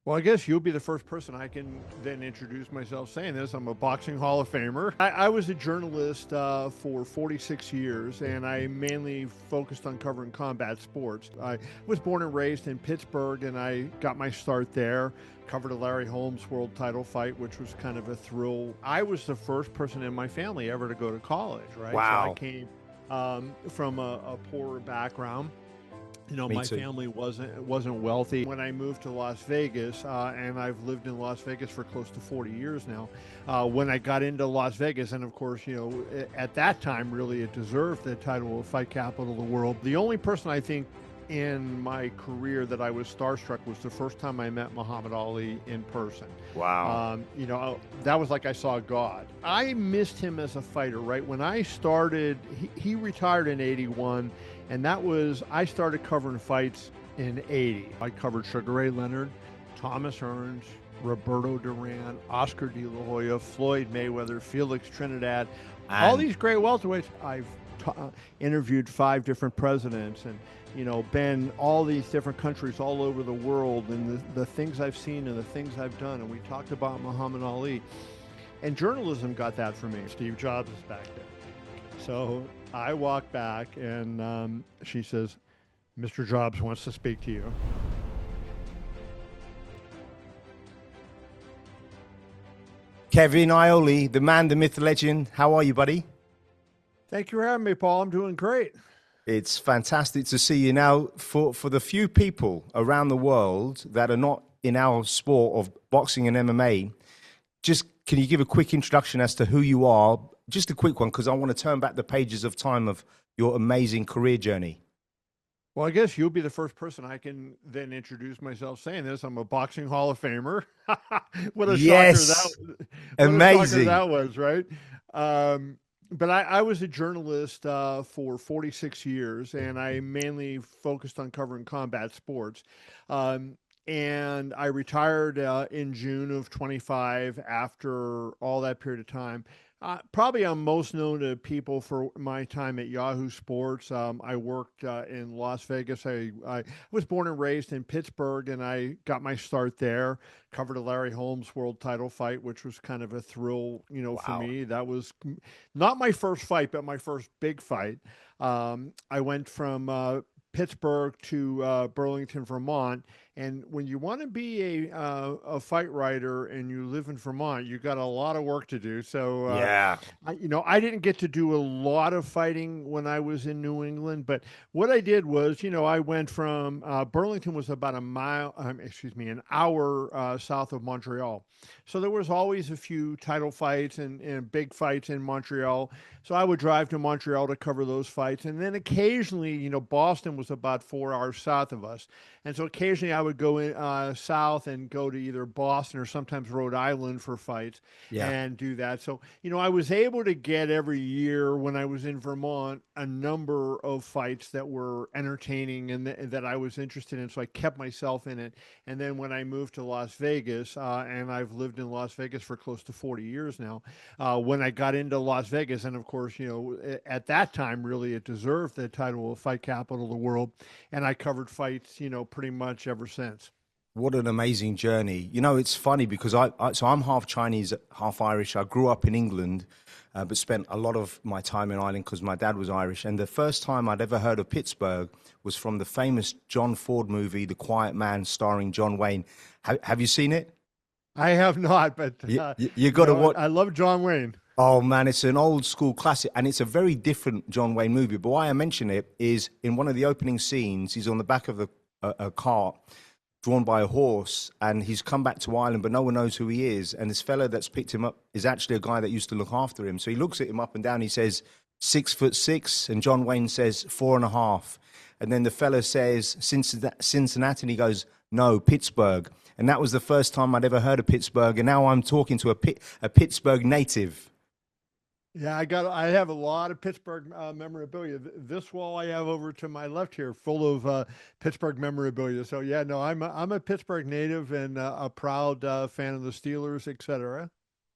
Well, I guess you'll be the first person I can then introduce myself saying this. I'm a boxing Hall of Famer. I was a journalist for 46 years, and I mainly focused on covering combat sports. I was born and raised in Pittsburgh, and I got my start there. Covered a Larry Holmes world title fight, which was kind of a thrill. I was the first person in my family ever to go to college, right? Wow. So I came from a poorer background. You know, Me my too. family wasn't wealthy. When I moved to Las Vegas, and I've lived in Las Vegas for close to 40 years now. When I got into Las Vegas, and of course, you know, at that time, really, it deserved the title of Fight Capital of the World. The only person I think in my career that I was starstruck was the first time I met Muhammad Ali in person. Wow. You know, that was like I saw God. I missed him as a fighter, right? When I started, he retired in 81. And that was, I started covering fights in 80. I covered Sugar Ray Leonard, Thomas Hearns, Roberto Duran, Oscar De La Hoya, Floyd Mayweather, Felix Trinidad, all these great welterweights. I've interviewed 5 different presidents and, you know, been all these different countries all over the world, and the things I've seen and the things I've done. And we talked about Muhammad Ali. And journalism got that for me. Steve Jobs is back there. So I walk back, and she says, Mr. Jobs wants to speak to you. Kevin Iole, the man, the myth, the legend. How are you, buddy? Thank you for having me, Paul. I'm doing great. It's fantastic to see you. Now, for the few people around the world that are not in our sport of boxing and MMA, just can you give a quick introduction as to who you are? Just a quick one, because I want to turn back the pages of time of your amazing career journey. Well, I guess you'll be the first person I can then introduce myself saying this. I'm a boxing Hall of Famer. What a Yes. shocker Amazing. that was, right? But I was a journalist for 46 years, and I mainly focused on covering combat sports. And I retired in June of 25 after all that period of time. Probably I'm most known to people for my time at Yahoo Sports. I worked in Las Vegas. I was born and raised in Pittsburgh, and I got my start there. Covered a Larry Holmes world title fight, which was kind of a thrill, you know, for Wow. me. That was not my first fight, but my first big fight. I went from Pittsburgh to Burlington, Vermont. And when you want to be a fight writer and you live in Vermont, you got a lot of work to do. So, Yeah. I didn't get to do a lot of fighting when I was in New England. But what I did was, I went from Burlington was about an hour south of Montreal. So there was always a few title fights and big fights in Montreal. So I would drive to Montreal to cover those fights. And then occasionally, Boston was about 4 hours south of us. And so occasionally I would go in south and go to either Boston or sometimes Rhode Island for fights Yeah. and do that. So, I was able to get every year when I was in Vermont a number of fights that were entertaining and that I was interested in. So I kept myself in it. And then when I moved to Las Vegas, and I've lived in Las Vegas for close to 40 years now, when I got into Las Vegas, and of course, at that time, really, it deserved the title of Fight Capital of the World. And I covered fights, pretty much ever since. What an amazing journey. It's funny because so I'm half Chinese, half Irish. I grew up in England, but spent a lot of my time in Ireland because my dad was Irish. And the first time I'd ever heard of Pittsburgh was from the famous John Ford movie, The Quiet Man, starring John Wayne. Have you seen it? I have not, but You got to watch. I love John Wayne. Oh, man, it's an old school classic, and it's a very different John Wayne movie. But why I mention it is in one of the opening scenes, he's on the back of a cart drawn by a horse, and he's come back to Ireland, but no one knows who he is. And this fella that's picked him up is actually a guy that used to look after him. So he looks at him up and down. He says, 6'6", and John Wayne says 4.5. And then the fella says, Cincinnati, and he goes, no, Pittsburgh. And that was the first time I'd ever heard of Pittsburgh. And now I'm talking to a Pittsburgh native. Yeah, I have a lot of Pittsburgh memorabilia. This wall I have over to my left here, full of Pittsburgh memorabilia. So yeah, no, I'm a Pittsburgh native and a proud fan of the Steelers, etc.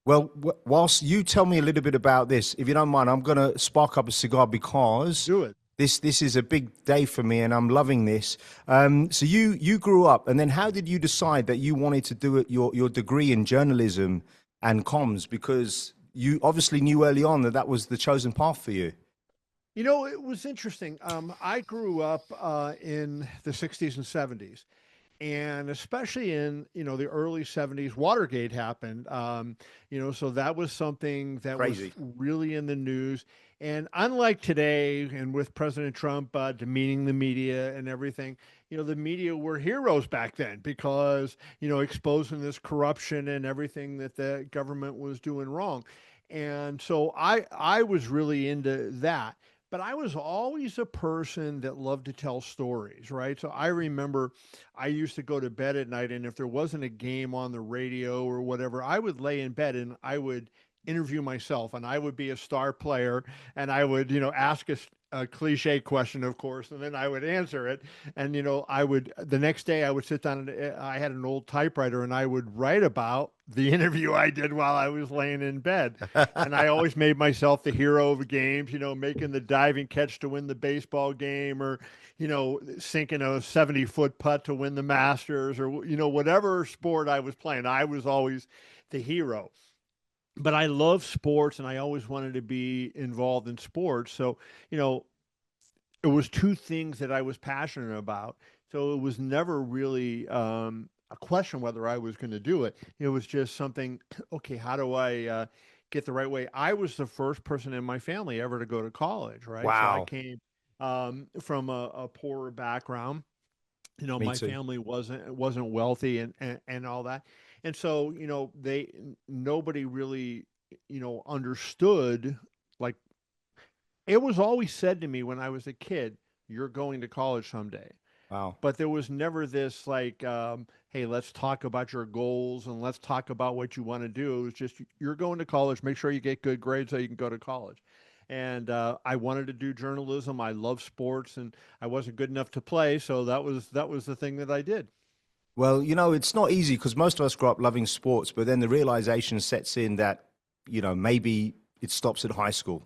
Well, whilst you tell me a little bit about this, if you don't mind, I'm going to spark up a cigar because Do it. This is a big day for me, and I'm loving this. So you grew up, and then how did you decide that you wanted to do it, your degree in journalism and comms? Because you obviously knew early on that that was the chosen path for you. You know, it was interesting. I grew up in the 60s and 70s, and especially in, the early 70s, Watergate happened. So that was something that was Crazy. really in the news. And unlike today, and with President Trump demeaning the media and everything, the media were heroes back then because, exposing this corruption and everything that the government was doing wrong. And so I was really into that. But I was always a person that loved to tell stories, right? So I remember I used to go to bed at night, and if there wasn't a game on the radio or whatever, I would lay in bed and I would interview myself, and I would be a star player, and I would, ask a cliche question, of course, and then I would answer it. And, I would, the next day I would sit down and I had an old typewriter and I would write about the interview I did while I was laying in bed. And I always made myself the hero of games, making the diving catch to win the baseball game, or, sinking a 70-foot putt to win the Masters, or, whatever sport I was playing. I was always the hero. But I love sports, and I always wanted to be involved in sports. So, it was two things that I was passionate about. So it was never really a question whether I was going to do it. It was just something, okay, how do I get the right way? I was the first person in my family ever to go to college, right? So I Wow. came from a poorer background. Me My too. family wasn't wealthy, and all that. And so, nobody really, understood, like, it was always said to me when I was a kid, you're going to college someday. Wow. But there was never this, like, hey, let's talk about your goals and let's talk about what you want to do. It was just, you're going to college, make sure you get good grades so you can go to college. And I wanted to do journalism. I love sports, and I wasn't good enough to play, so that was the thing that I did. Well, it's not easy because most of us grow up loving sports, but then the realization sets in that, maybe it stops at high school.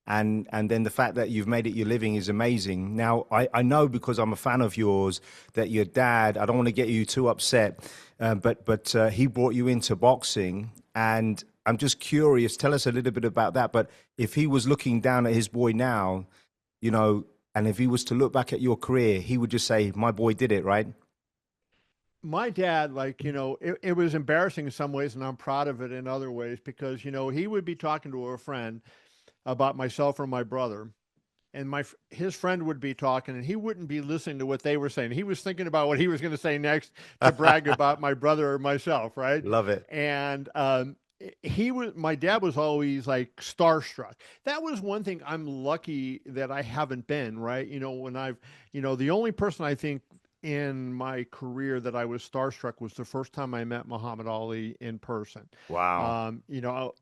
And then the fact that you've made it your living is amazing. Now, I know because I'm a fan of yours that your dad, I don't want to get you too upset, but he brought you into boxing. And I'm just curious, tell us a little bit about that. But if he was looking down at his boy now, you know, and if he was to look back at your career, he would just say, my boy did it, right? My dad, like, it was embarrassing in some ways, and I'm proud of it in other ways, because, he would be talking to a friend about myself or my brother, and his friend would be talking, and he wouldn't be listening to what they were saying. He was thinking about what he was going to say next to brag about my brother or myself, right? Love it. And my dad was always like starstruck. That was one thing I'm lucky that I haven't been, right? When the only person I think in my career that I was starstruck was the first time I met Muhammad Ali in person. Wow.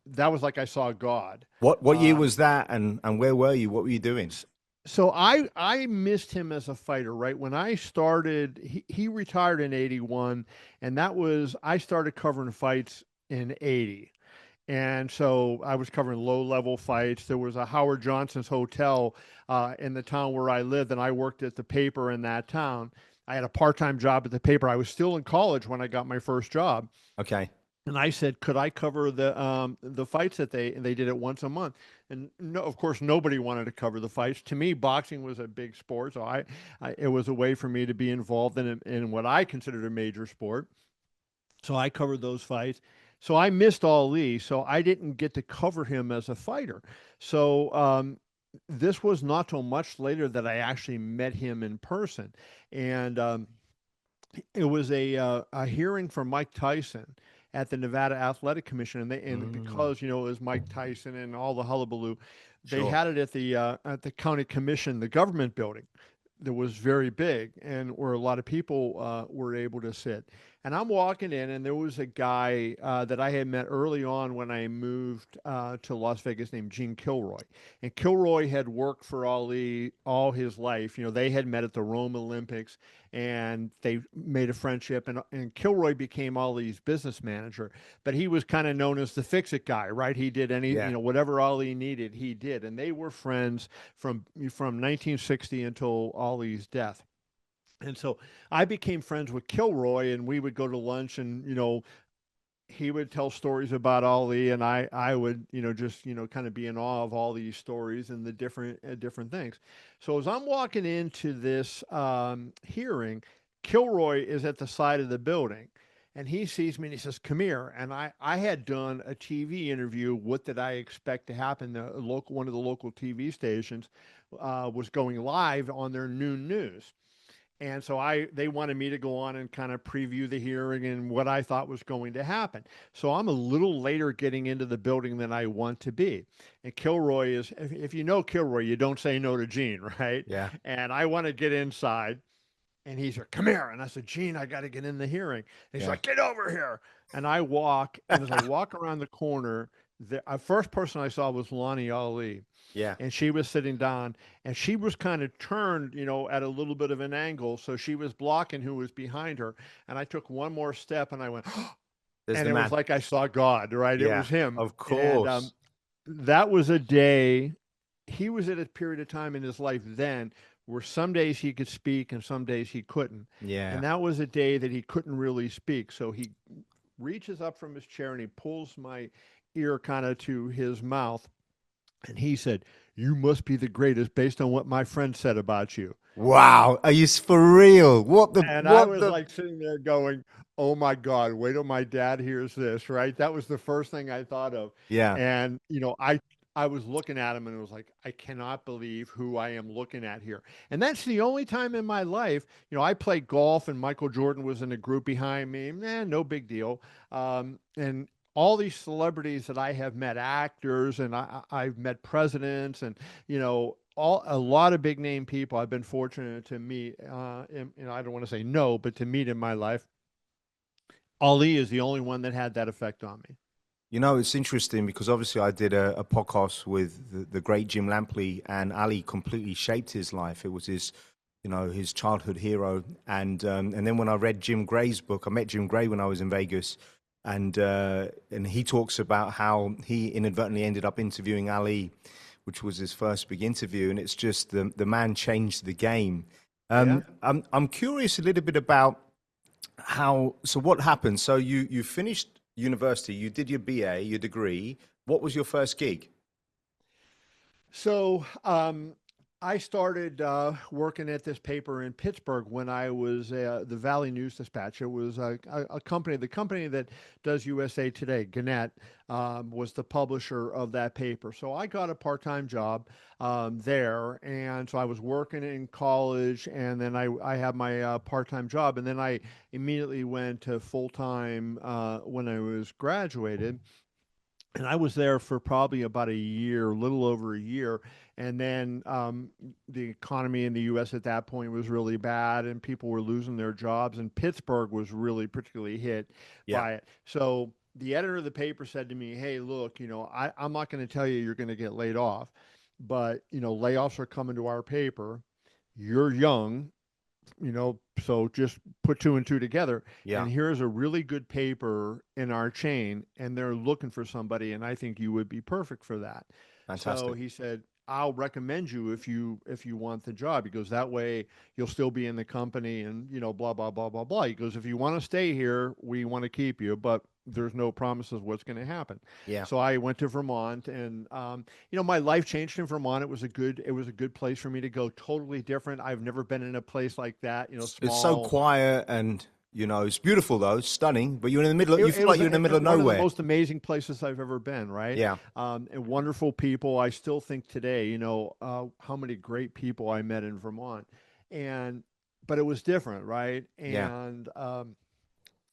That was like I saw God. What year Um, was that, and where were you? What were you doing? so I missed him as a fighter, right? When I started, he retired in 81, and I started covering fights in 80. And so I was covering low level fights. There was a Howard Johnson's hotel in the town where I lived, and I worked at the paper in that town. I had a part time job at the paper. I was still in college when I got my first job. Okay. And I said, could I cover the fights that they did it once a month? And no, of course, nobody wanted to cover the fights. To me, boxing was a big sport, so it was a way for me to be involved in what I considered a major sport. So I covered those fights. So I missed Ali, so I didn't get to cover him as a fighter. So this was not till much later that I actually met him in person, and it was a hearing for Mike Tyson at the Nevada Athletic Commission, and Mm, because it was Mike Tyson and all the hullabaloo, they sure. had it at the county commission, the government building, that was very big and where a lot of people were able to sit. And I'm walking in, and there was a guy that I had met early on when I moved to Las Vegas named Gene Kilroy. And Kilroy had worked for Ali all his life. They had met at the Rome Olympics, and they made a friendship. And Kilroy became Ali's business manager, but he was kind of known as the fix-it guy, right? He did Yeah. whatever Ali needed, he did. And they were friends from 1960 until Ali's death. And so I became friends with Kilroy, and we would go to lunch, and he would tell stories about Ali, and I would just kind of be in awe of all these stories and the different things. So as I'm walking into this hearing, Kilroy is at the side of the building, and he sees me and he says, "Come here." And I had done a TV interview. What did I expect to happen? One of the local TV stations was going live on their noon news. And so they wanted me to go on and kind of preview the hearing and what I thought was going to happen. So I'm a little later getting into the building than I want to be. And Kilroy is, if you know Kilroy, you don't say no to Gene, right? Yeah. And I want to get inside. And he's like, "Come here." And I said, "Gene, I got to get in the hearing." And he's like, "Get over here." And I walk, and as I walk around the corner, the first person I saw was Lonnie Ali. Yeah. And she was sitting down, and she was kind of turned, at a little bit of an angle. So she was blocking who was behind her. And I took one more step, and I went, There's and the it man. was like I saw God, right? It Yeah, was him. of course. And that was a day. He was at a period of time in his life then where some days he could speak and some days he couldn't. Yeah. And that was a day that he couldn't really speak. So he reaches up from his chair and he pulls my ear kind of to his mouth. And he said, "You must be the greatest based on what my friend said about you." Wow. Are you for real? And I was like sitting there going, "Oh my God, wait till my dad hears this," right? That was the first thing I thought of. Yeah. And, I was looking at him and it was like, I cannot believe who I am looking at here. And that's the only time in my life, I played golf and Michael Jordan was in a group behind me. No big deal. And all these celebrities that I have met, actors, and I've met presidents, and a lot of big name people I've been fortunate to meet. And I don't want to say no, but to meet in my life. Ali is the only one that had that effect on me. It's interesting because obviously I did a podcast with the great Jim Lampley, and Ali completely shaped his life. It was his childhood hero. And then when I read Jim Gray's book, I met Jim Gray when I was in Vegas. And he talks about how he inadvertently ended up interviewing Ali, which was his first big interview. And it's just the man changed the game. Yeah. I'm curious a little bit about so what happened? So you finished university, you did your BA, your degree. What was your first gig? So I started working at this paper in Pittsburgh when I was the Valley News Dispatch. It was a company, the company that does USA Today, Gannett, was the publisher of that paper. So I got a part-time job there. And so I was working in college, and then I had my part-time job. And then I immediately went to full-time when I was graduated. And I was there for probably about a year, a little over a year. And then the economy in the U.S. at that point was really bad, and people were losing their jobs. And Pittsburgh was really particularly hit by it. So the editor of the paper said to me, "Hey, look, I'm not going to tell you you're going to get laid off, but, layoffs are coming to our paper. You're young. So just put two and two together. Yeah. And here's a really good paper in our chain, and they're looking for somebody, and I think you would be perfect for that." Fantastic. So he said, "I'll recommend you if you want the job." He goes, "That way you'll still be in the company and, blah, blah, blah, blah, blah." He goes, "If you want to stay here, we want to keep you, but there's no promises what's going to happen." Yeah. So I went to Vermont, and my life changed in Vermont. It was a good place for me to go. Totally different. I've never been in a place like that. Small. It's so quiet, and it's beautiful though, it's stunning. But you're in the middle. You feel like you're in the middle of nowhere. One of the most amazing places I've ever been. Right. Yeah. And wonderful people. I still think today, how many great people I met in Vermont, but it was different, right? And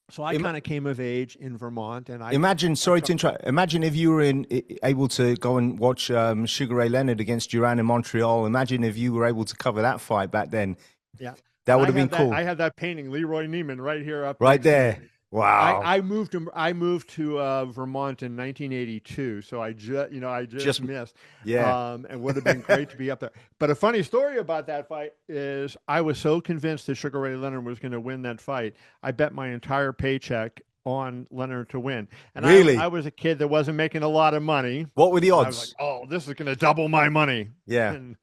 so I kind of came of age in Vermont, and imagine. Sorry to interrupt. Imagine if you were able to go and watch Sugar Ray Leonard against Duran in Montreal. Imagine if you were able to cover that fight back then. Yeah. That And would have been cool. I have that painting, Leroy Neiman, right here up Right next to me. there. Wow. I moved to Vermont in 1982, so I just Just, missed, yeah. and would have been great to be up there. But a funny story about that fight is I was so convinced that Sugar Ray Leonard was going to win that fight, I bet my entire paycheck on Leonard to win. And I Really? was a kid that wasn't making a lot of money, What were the and I was like, odds? oh, this is going to double my money. Yeah. And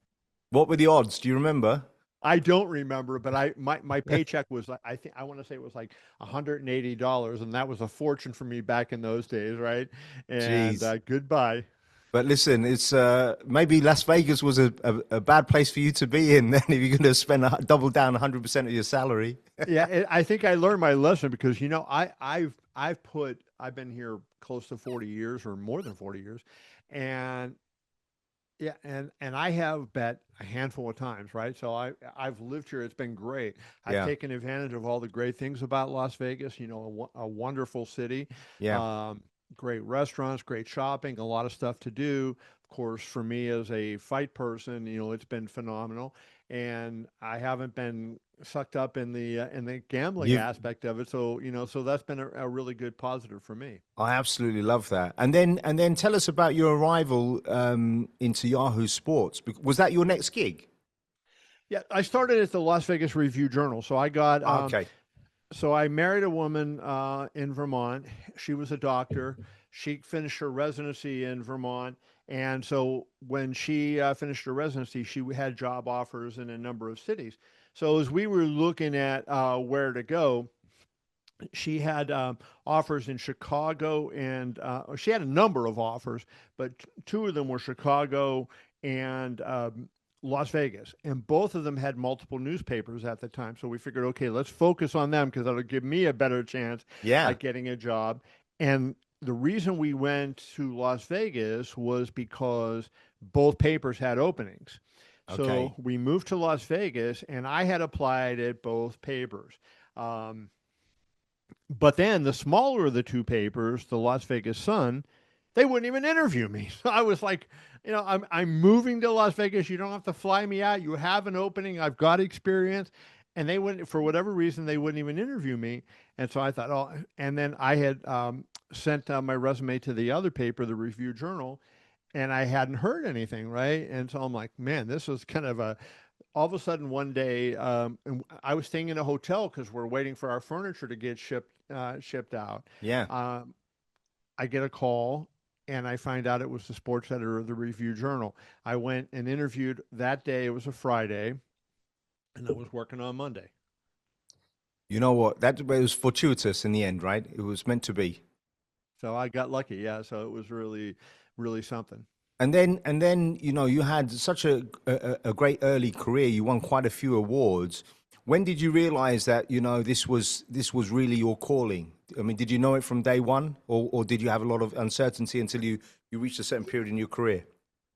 What were the odds? Do you remember? I don't remember, but my paycheck was like, I want to say it was like $180, and that was a fortune for me back in those days, right? And Jeez. goodbye. But listen, it's maybe Las Vegas was a bad place for you to be in then if you're going to spend double down 100% of your salary. Yeah, I think I learned my lesson because I've been here close to 40 years or more than 40 years, and yeah, and I have bet a handful of times, right? So I've lived here. It's been great. I've Yeah. taken advantage of all the great things about Las Vegas. A wonderful city, Yeah. great restaurants, great shopping, a lot of stuff to do. Of course, for me as a fight person, it's been phenomenal, and I haven't been sucked up in the gambling You've aspect of it. So so that's been a really good positive for me. I absolutely love that. And then tell us about your arrival into Yahoo Sports. Was that your next gig? Yeah, I started at the Las Vegas Review Journal. So I got Okay. So I married a woman in Vermont. She was a doctor. She finished her residency in Vermont. And so when she finished her residency, she had job offers in a number of cities. So as we were looking at where to go, she had offers in Chicago, and she had a number of offers, but two of them were Chicago and Las Vegas, and both of them had multiple newspapers at the time. So we figured, okay, let's focus on them because that'll give me a better chance Yeah. at getting a job. And the reason we went to Las Vegas was because both papers had openings. So Okay. we moved to Las Vegas, and I had applied at both papers. But then the smaller of the two papers, the Las Vegas Sun, they wouldn't even interview me. So I was like, I'm moving to Las Vegas. You don't have to fly me out. You have an opening. I've got experience. And they wouldn't, for whatever reason, they wouldn't even interview me. And so I thought, oh, and then I had sent my resume to the other paper, the Review Journal, and I hadn't heard anything, right? And so I'm like, man, this was kind of all of a sudden one day, and I was staying in a hotel because we're waiting for our furniture to get shipped out. Yeah. I get a call and I find out it was the sports editor of the Review Journal. I went and interviewed that day. It was a Friday, and I was working on Monday. You know what? That it was fortuitous in the end, right? It was meant to be. So I got lucky. Yeah. So it was really, really something. And then you had such a great early career. You won quite a few awards. When did you realize that this was really your calling? I mean, did you know it from day one, or did you have a lot of uncertainty until you reached a certain period in your career?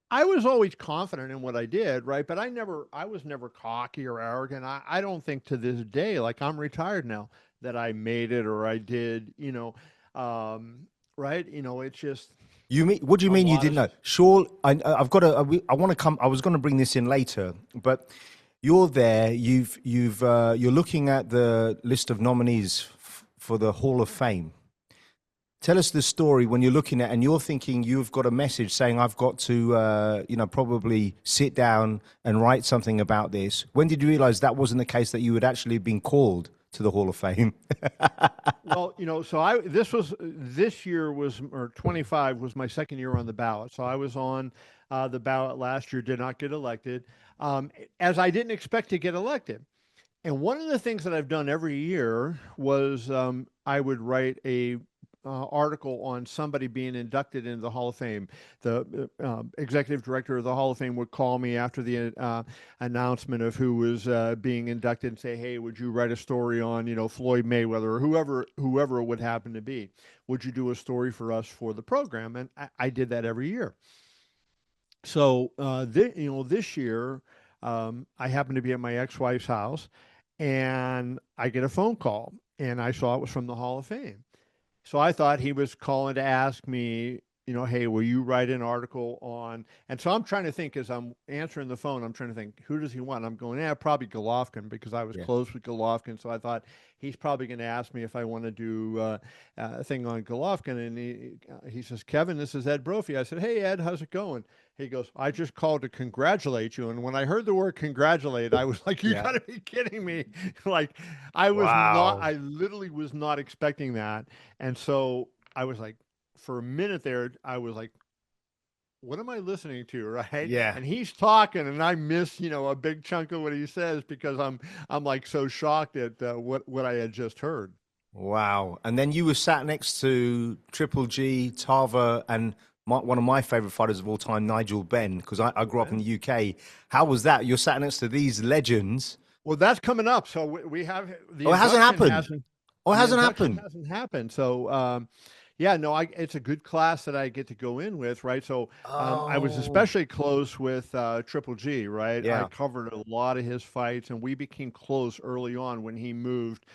I was always confident in what I did, right? But I was never cocky or arrogant. I don't think to this day, like I'm retired now, that I made it or I did, right? It's just What do you a mean you lot didn't of, know? Sure, I've got to. I want to come. I was going to bring this in later, but you're there. You're looking at the list of nominees for the Hall of Fame. Tell us the story when you're looking at and you're thinking you've got a message saying I've got to, probably sit down and write something about this. When did you realize that wasn't the case, that you had actually been called to the Hall of Fame? well, so this year was, or 25 was my second year on the ballot. So I was on the ballot last year, did not get elected, as I didn't expect to get elected. And one of the things that I've done every year was I would write a article on somebody being inducted into the Hall of Fame. The executive director of the Hall of Fame would call me after the announcement of who was being inducted and say, "Hey, would you write a story on Floyd Mayweather or whoever it would happen to be? Would you do a story for us for the program?" And I did that every year. So this year I happened to be at my ex-wife's house, and I get a phone call, and I saw it was from the Hall of Fame. So I thought he was calling to ask me, hey, will you write an article on? And so I'm trying to think as I'm answering the phone, I'm trying to think, who does he want? I'm going, yeah, probably Golovkin because I was Yeah. close with Golovkin. So I thought he's probably going to ask me if I want to do a thing on Golovkin. And he says, Kevin, this is Ed Brophy. I said, hey, Ed, how's it going? He goes, I just called to congratulate you. And when I heard the word congratulate, I was like, you Yeah. got to be kidding me. Like, Wow. I literally was not expecting that. And so I was like, for a minute there, I was like, what am I listening to, right? Yeah. And he's talking, and I miss, a big chunk of what he says because I'm like so shocked at what I had just heard. Wow. And then you were sat next to Triple G, Tarver, and one of my favorite fighters of all time, Nigel Benn, because I grew up in the UK. How was that? You're sat next to these legends. Well, that's coming up. So we have Oh, it hasn't happened. Oh, it the hasn't induction happened. hasn't happened. So yeah, no, it's a good class that I get to go in with, right? So I was Oh, especially close with Triple G, right? I yeah. covered a lot of his fights, and we became close early on when he moved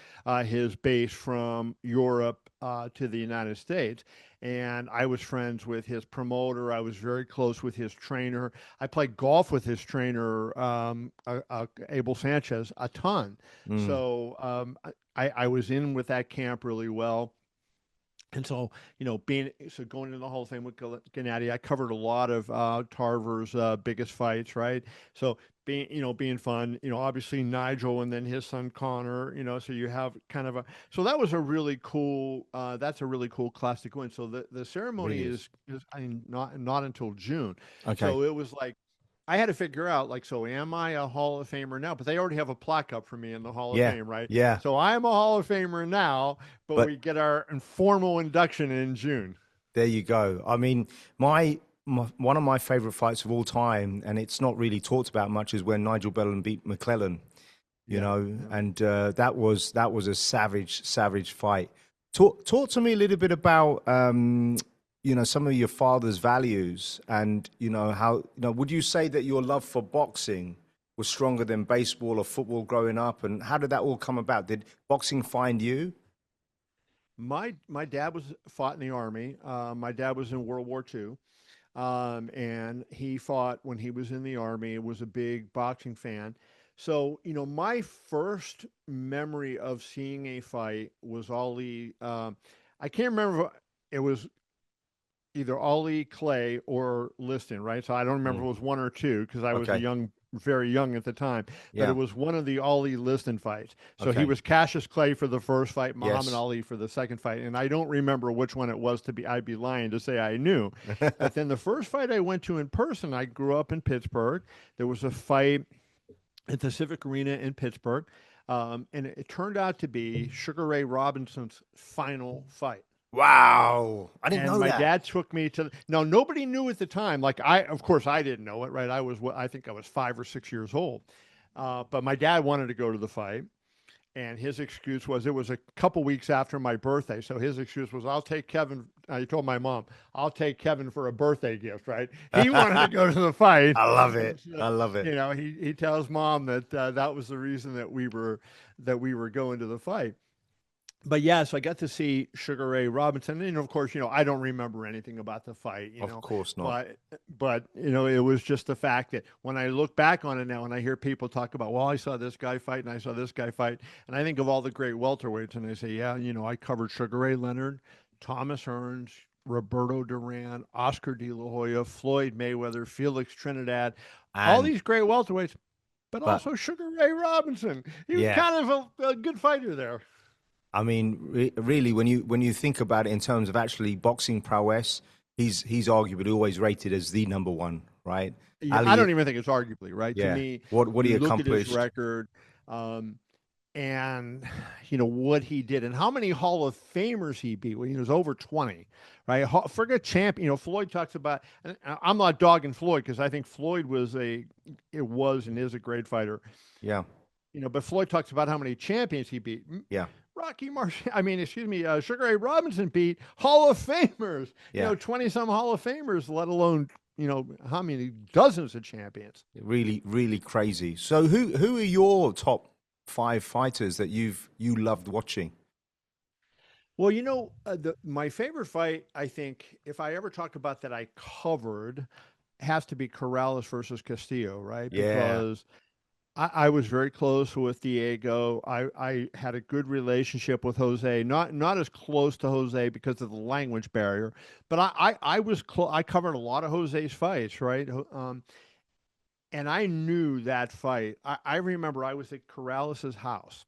his base from Europe to the United States. And I was friends with his promoter. I was very close with his trainer. I played golf with his trainer, Abel Sanchez, a ton. Mm. So I was in with that camp really well. And so, going into the Hall of Fame with Gennady, I covered a lot of Tarver's biggest fights, right? So being fun, obviously Nigel and then his son Connor, so you have kind of so that was a really cool, that's a really cool class to go in. So the ceremony Really is. is I mean, not until June. Okay. So it was like, I had to figure out, like, so am I a Hall of Famer now? But they already have a plaque up for me in the Hall of Yeah. Fame, right? Yeah. So I'm a Hall of Famer now, but But we get our informal induction in June. there you go. I mean, one of my favorite fights of all time, and it's not really talked about much, is when Nigel Bellan beat McClellan. Yeah. And that was a savage fight. Talk to me a little bit about some of your father's values, and how would you say that your love for boxing was stronger than baseball or football growing up, and how did that all come about? Did boxing find you? My dad was fought in the army. My dad was in World War II, and he fought when he was in the army. Was a big boxing fan. So my first memory of seeing a fight was Ali. I can't remember. It was either Ali, Clay, or Liston, right? So I don't remember Mm. if it was one or two because I was Okay. very young at the time. But it Yeah. was one of the Ali Liston fights. So he Okay. was Cassius Clay for the first fight, Muhammad Yes. Ali for the second fight, and I don't remember which one it was. I'd be lying to say I knew. But then the first fight I went to in person, I grew up in Pittsburgh. There was a fight at the Civic Arena in Pittsburgh, and it turned out to be Sugar Ray Robinson's final fight. Wow. I didn't And know my that. dad took me to. Now, nobody knew at the time. Like of course, I didn't know it, right? I think I was 5 or 6 years old. But my dad wanted to go to the fight, and his excuse was it was a couple weeks after my birthday. So his excuse was, I'll take Kevin. He told my mom, I'll take Kevin for a birthday gift, right? He wanted to go to the fight. I love And it. so, I love it. he tells mom that that was the reason that we were going to the fight. But yeah, so I got to see Sugar Ray Robinson, and of course, I don't remember anything about the fight, Of course not. but it was just the fact that when I look back on it now, and I hear people talk about, well, I saw this guy fight, and I saw this guy fight, and I think of all the great welterweights, and I say, yeah, I covered Sugar Ray Leonard, Thomas Hearns, Roberto Duran, Oscar De La Hoya, Floyd Mayweather, Felix Trinidad, all And these great welterweights, but but also Sugar Ray Robinson. He was yeah. kind of a good fighter there. I mean, really, when you think about it in terms of actually boxing prowess, he's arguably always rated as the number one, right? Yeah, I Ali, don't even think it's arguably right to yeah. me. What he You look at his accomplished, record, and what he did, and how many Hall of Famers he beat. Well, he was over 20, right? Forget champ. Floyd talks about. And I'm not dogging Floyd because I think Floyd was and is a great fighter. yeah, But Floyd talks about how many champions he beat. yeah, Rocky Marsh, excuse me, Sugar Ray Robinson beat Hall of Famers, yeah. 20 some Hall of Famers, let alone, how many dozens of champions. Really, really crazy. So, who are your top 5 fighters that you loved watching? Well, my favorite fight, I think, if I ever talk about that I covered, has to be Corrales versus Castillo, right? Yeah. Because I was very close with Diego. I had a good relationship with Jose, not as close to Jose because of the language barrier, but I was I covered a lot of Jose's fights, right? And I knew that fight. I remember I was at Corrales' house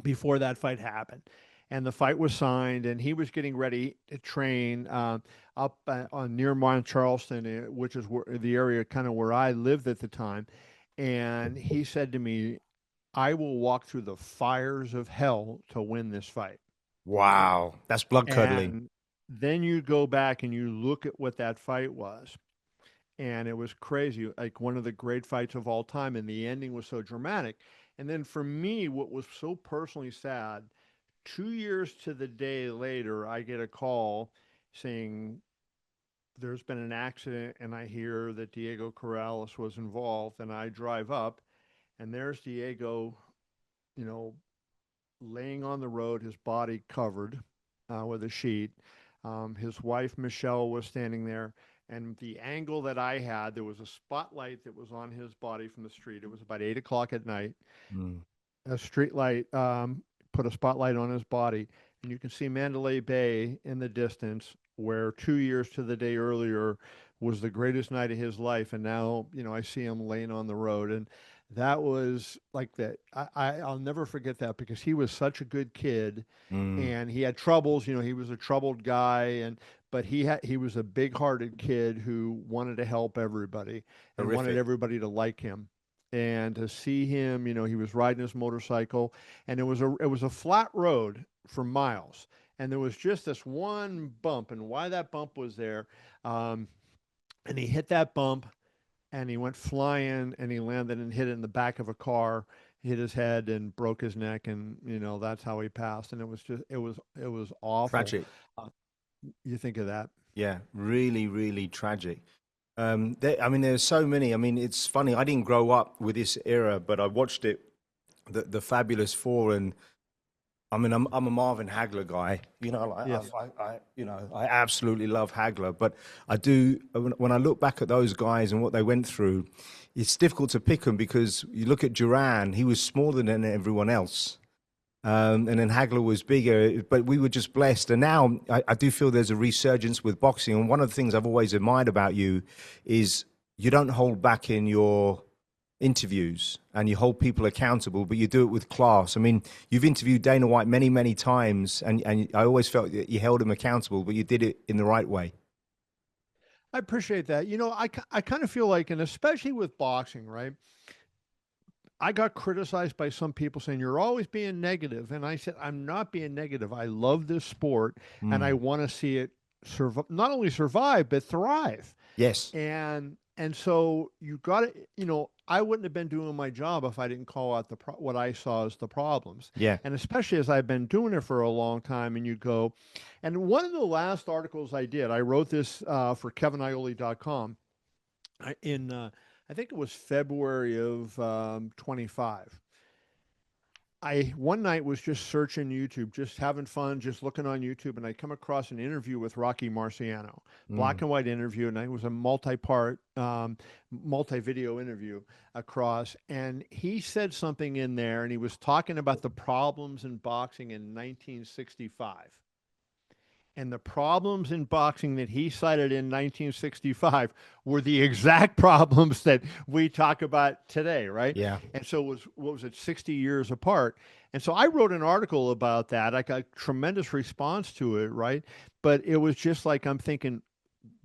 before that fight happened. And the fight was signed, and he was getting ready to train up on near Mount Charleston, which is the area kind of where I lived at the time. And he said to me, "I will walk through the fires of hell to win this fight." Wow. That's blood curdling. And then you go back and you look at what that fight was, and it was crazy, like one of the great fights of all time, and the ending was so dramatic. And then for me, what was so personally sad, 2 years to the day later, I get a call saying there's been an accident, and I hear that Diego Corrales was involved, and I drive up, and there's Diego, you know, laying on the road, his body covered with a sheet. His wife, Michelle, was standing there. And the angle that I had, there was a spotlight that was on his body from the street. It was about 8 o'clock at night. Mm. A street light put a spotlight on his body. And you can see Mandalay Bay in the distance, where 2 years to the day earlier was the greatest night of his life. And now, I see him laying on the road. And that was like that. I'll never forget that because he was such a good kid, Mm. and he had troubles. He was a troubled guy, but he was a big-hearted kid who wanted to help everybody and wanted Horrific. everybody to like him. And to see him, he was riding his motorcycle, and it was a flat road for miles, and there was just this one bump, and why that bump was there, and he hit that bump, and he went flying, and he landed and hit it in the back of a car, hit his head and broke his neck, and that's how he passed. And it was awful. Tragic. Uh, you think of that? Yeah. Really, really tragic. There's so many. I mean, it's funny. I didn't grow up with this era, but I watched it, the Fabulous Four, and I mean, I'm a Marvin Hagler guy. Yes. I absolutely love Hagler, but I do when I look back at those guys and what they went through, it's difficult to pick them because you look at Duran, he was smaller than everyone else. And then Hagler was bigger, but we were just blessed. And now I do feel there's a resurgence with boxing. And one of the things I've always admired about you is you don't hold back in your interviews and you hold people accountable, but you do it with class. I mean, you've interviewed Dana White many, many times, and I always felt that you held him accountable, but you did it in the right way. I appreciate that. I kind of feel like, and especially with boxing, right? I got criticized by some people saying you're always being negative, and I said I'm not being negative. I love this sport, and I Mm. want to see it not only survive but thrive. Yes. And so you got to, I wouldn't have been doing my job if I didn't call out what I saw as the problems. Yeah. And especially as I've been doing it for a long time, and you go, and one of the last articles I did, I wrote this for KevinIole.com in I think it was February of 25. I one night was just searching YouTube, just having fun, just looking on YouTube, and I come across an interview with Rocky Marciano, black Mm. and white interview, and it was a multi-part, multi-video interview across. And he said something in there, and he was talking about the problems in boxing in 1965. And the problems in boxing that he cited in 1965 were the exact problems that we talk about today, right? Yeah. And so what was it, 60 years apart? And so I wrote an article about that. I got tremendous response to it, right? But it was just like, I'm thinking,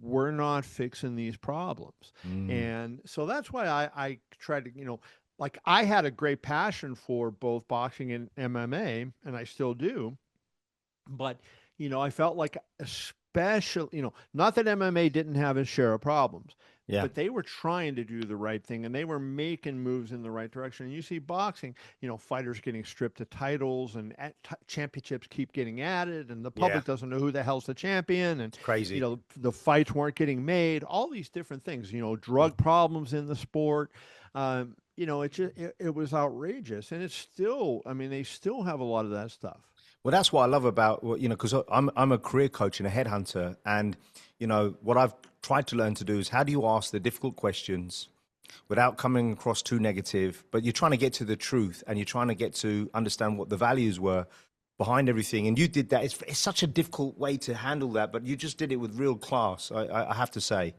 we're not fixing these problems. Mm. And so that's why I tried to, like I had a great passion for both boxing and MMA, and I still do. But I felt like, especially, not that MMA didn't have its share of problems, Yeah. but they were trying to do the right thing, and they were making moves in the right direction. And you see boxing, fighters getting stripped of titles, and championships keep getting added, and the public doesn't know who the hell's the champion, and It's crazy. the fights weren't getting made. All these different things, drug problems in the sport. It was outrageous, and it's still. I mean, they still have a lot of that stuff. Well, that's what I love about, because I'm a career coach and a headhunter. And, what I've tried to learn to do is how do you ask the difficult questions without coming across too negative, but you're trying to get to the truth and you're trying to get to understand what the values were behind everything. And you did that. It's such a difficult way to handle that, but you just did it with real class, I have to say.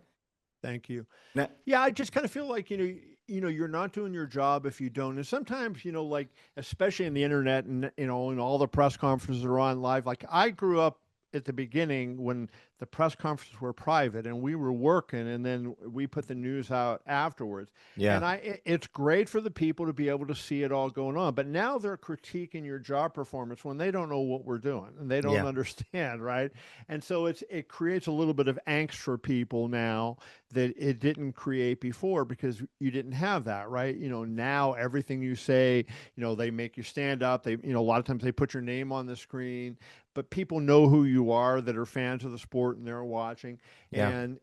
Thank you. Now, Yeah, I just kind of feel like, you're not doing your job if you don't. And sometimes, like, especially in the internet and, and all the press conferences are on live. Like, I grew up at the beginning when the press conferences were private and we were working, and then we put the news out afterwards. yeah, And it's great for the people to be able to see it all going on. But now they're critiquing your job performance when they don't know what we're doing and they don't yeah, understand, right? And so it creates a little bit of angst for people now that it didn't create before, because you didn't have that, right? Now everything you say, they make you stand up. They, a lot of times they put your name on the screen, but people know who you are that are fans of the sport and they're watching. yeah. And,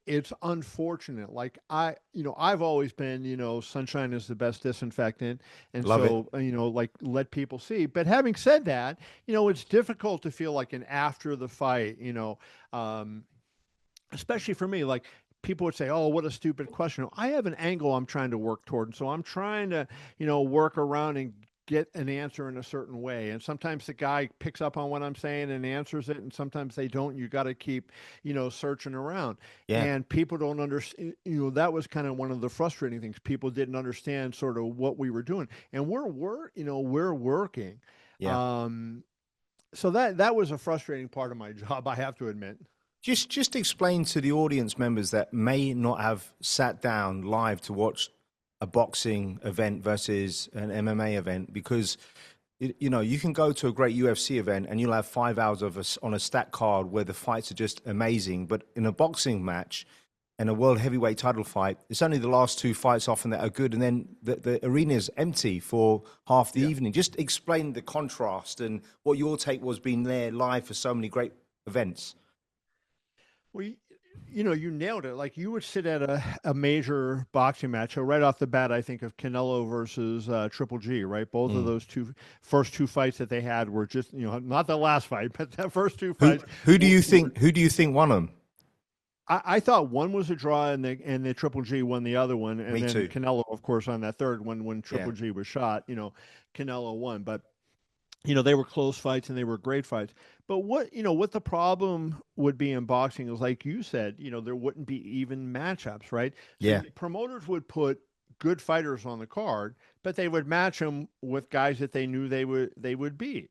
it's unfortunate. Like I've always been, sunshine is the best disinfectant. And Love it. so, like, let people see. But having said that, it's difficult to feel like an after the fight, um, especially for me, like, people would say, "Oh, what a stupid question." I have an angle I'm trying to work toward, and so I'm trying to, work around and get an answer in a certain way. And sometimes the guy picks up on what I'm saying and answers it, and sometimes they don't. You got to keep, searching around. Yeah, And people don't understand. That was kind of one of the frustrating things. People didn't understand sort of what we were doing, and we're working. yeah. Um, so that was a frustrating part of my job, I have to admit. Just explain to the audience members that may not have sat down live to watch a boxing event versus an MMA event, because you can go to a great UFC event and you'll have 5 hours on a stacked card where the fights are just amazing, but in a boxing match and a world heavyweight title fight, it's only the last two fights often that are good, and then the arena is empty for half the evening. Just explain the contrast and what your take was being there live for so many great events. Well, you nailed it. Like, you would sit at a major boxing match. So right off the bat, I think of Canelo versus Triple G, right? Both of those first two fights that they had were just, not the last fight, but the first two fights. Who do you think won them? I thought one was a draw, and the Triple G won the other one, and Me then too. Canelo, of course, on that third one when Triple Yeah. G was shot. Canelo won, but they were close fights and they were great fights. But what the problem would be in boxing is, like you said, there wouldn't be even matchups, right? So Yeah. promoters would put good fighters on the card, but they would match them with guys that they knew they would beat.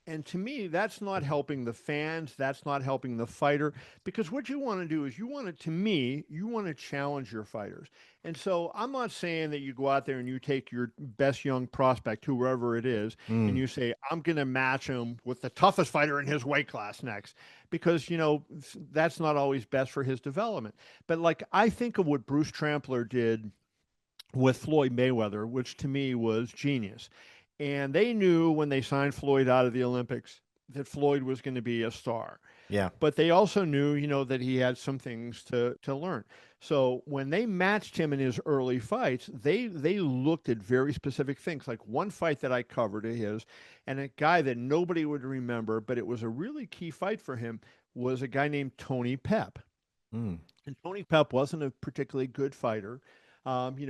And to me, that's not helping the fans. That's not helping the fighter, because what you want to do is you want to challenge your fighters. And so I'm not saying that you go out there and you take your best young prospect, whoever it is, and Mm. you say, I'm going to match him with the toughest fighter in his weight class next, because, that's not always best for his development. But, like, I think of what Bruce Trampler did with Floyd Mayweather, which to me was genius. And they knew when they signed Floyd out of the Olympics that Floyd was going to be a star. Yeah. But they also knew, that he had some things to learn. So when they matched him in his early fights, they looked at very specific things. Like, one fight that I covered of his, and a guy that nobody would remember, but it was a really key fight for him, was a guy named Tony Pep. Mm. And Tony Pep wasn't a particularly good fighter,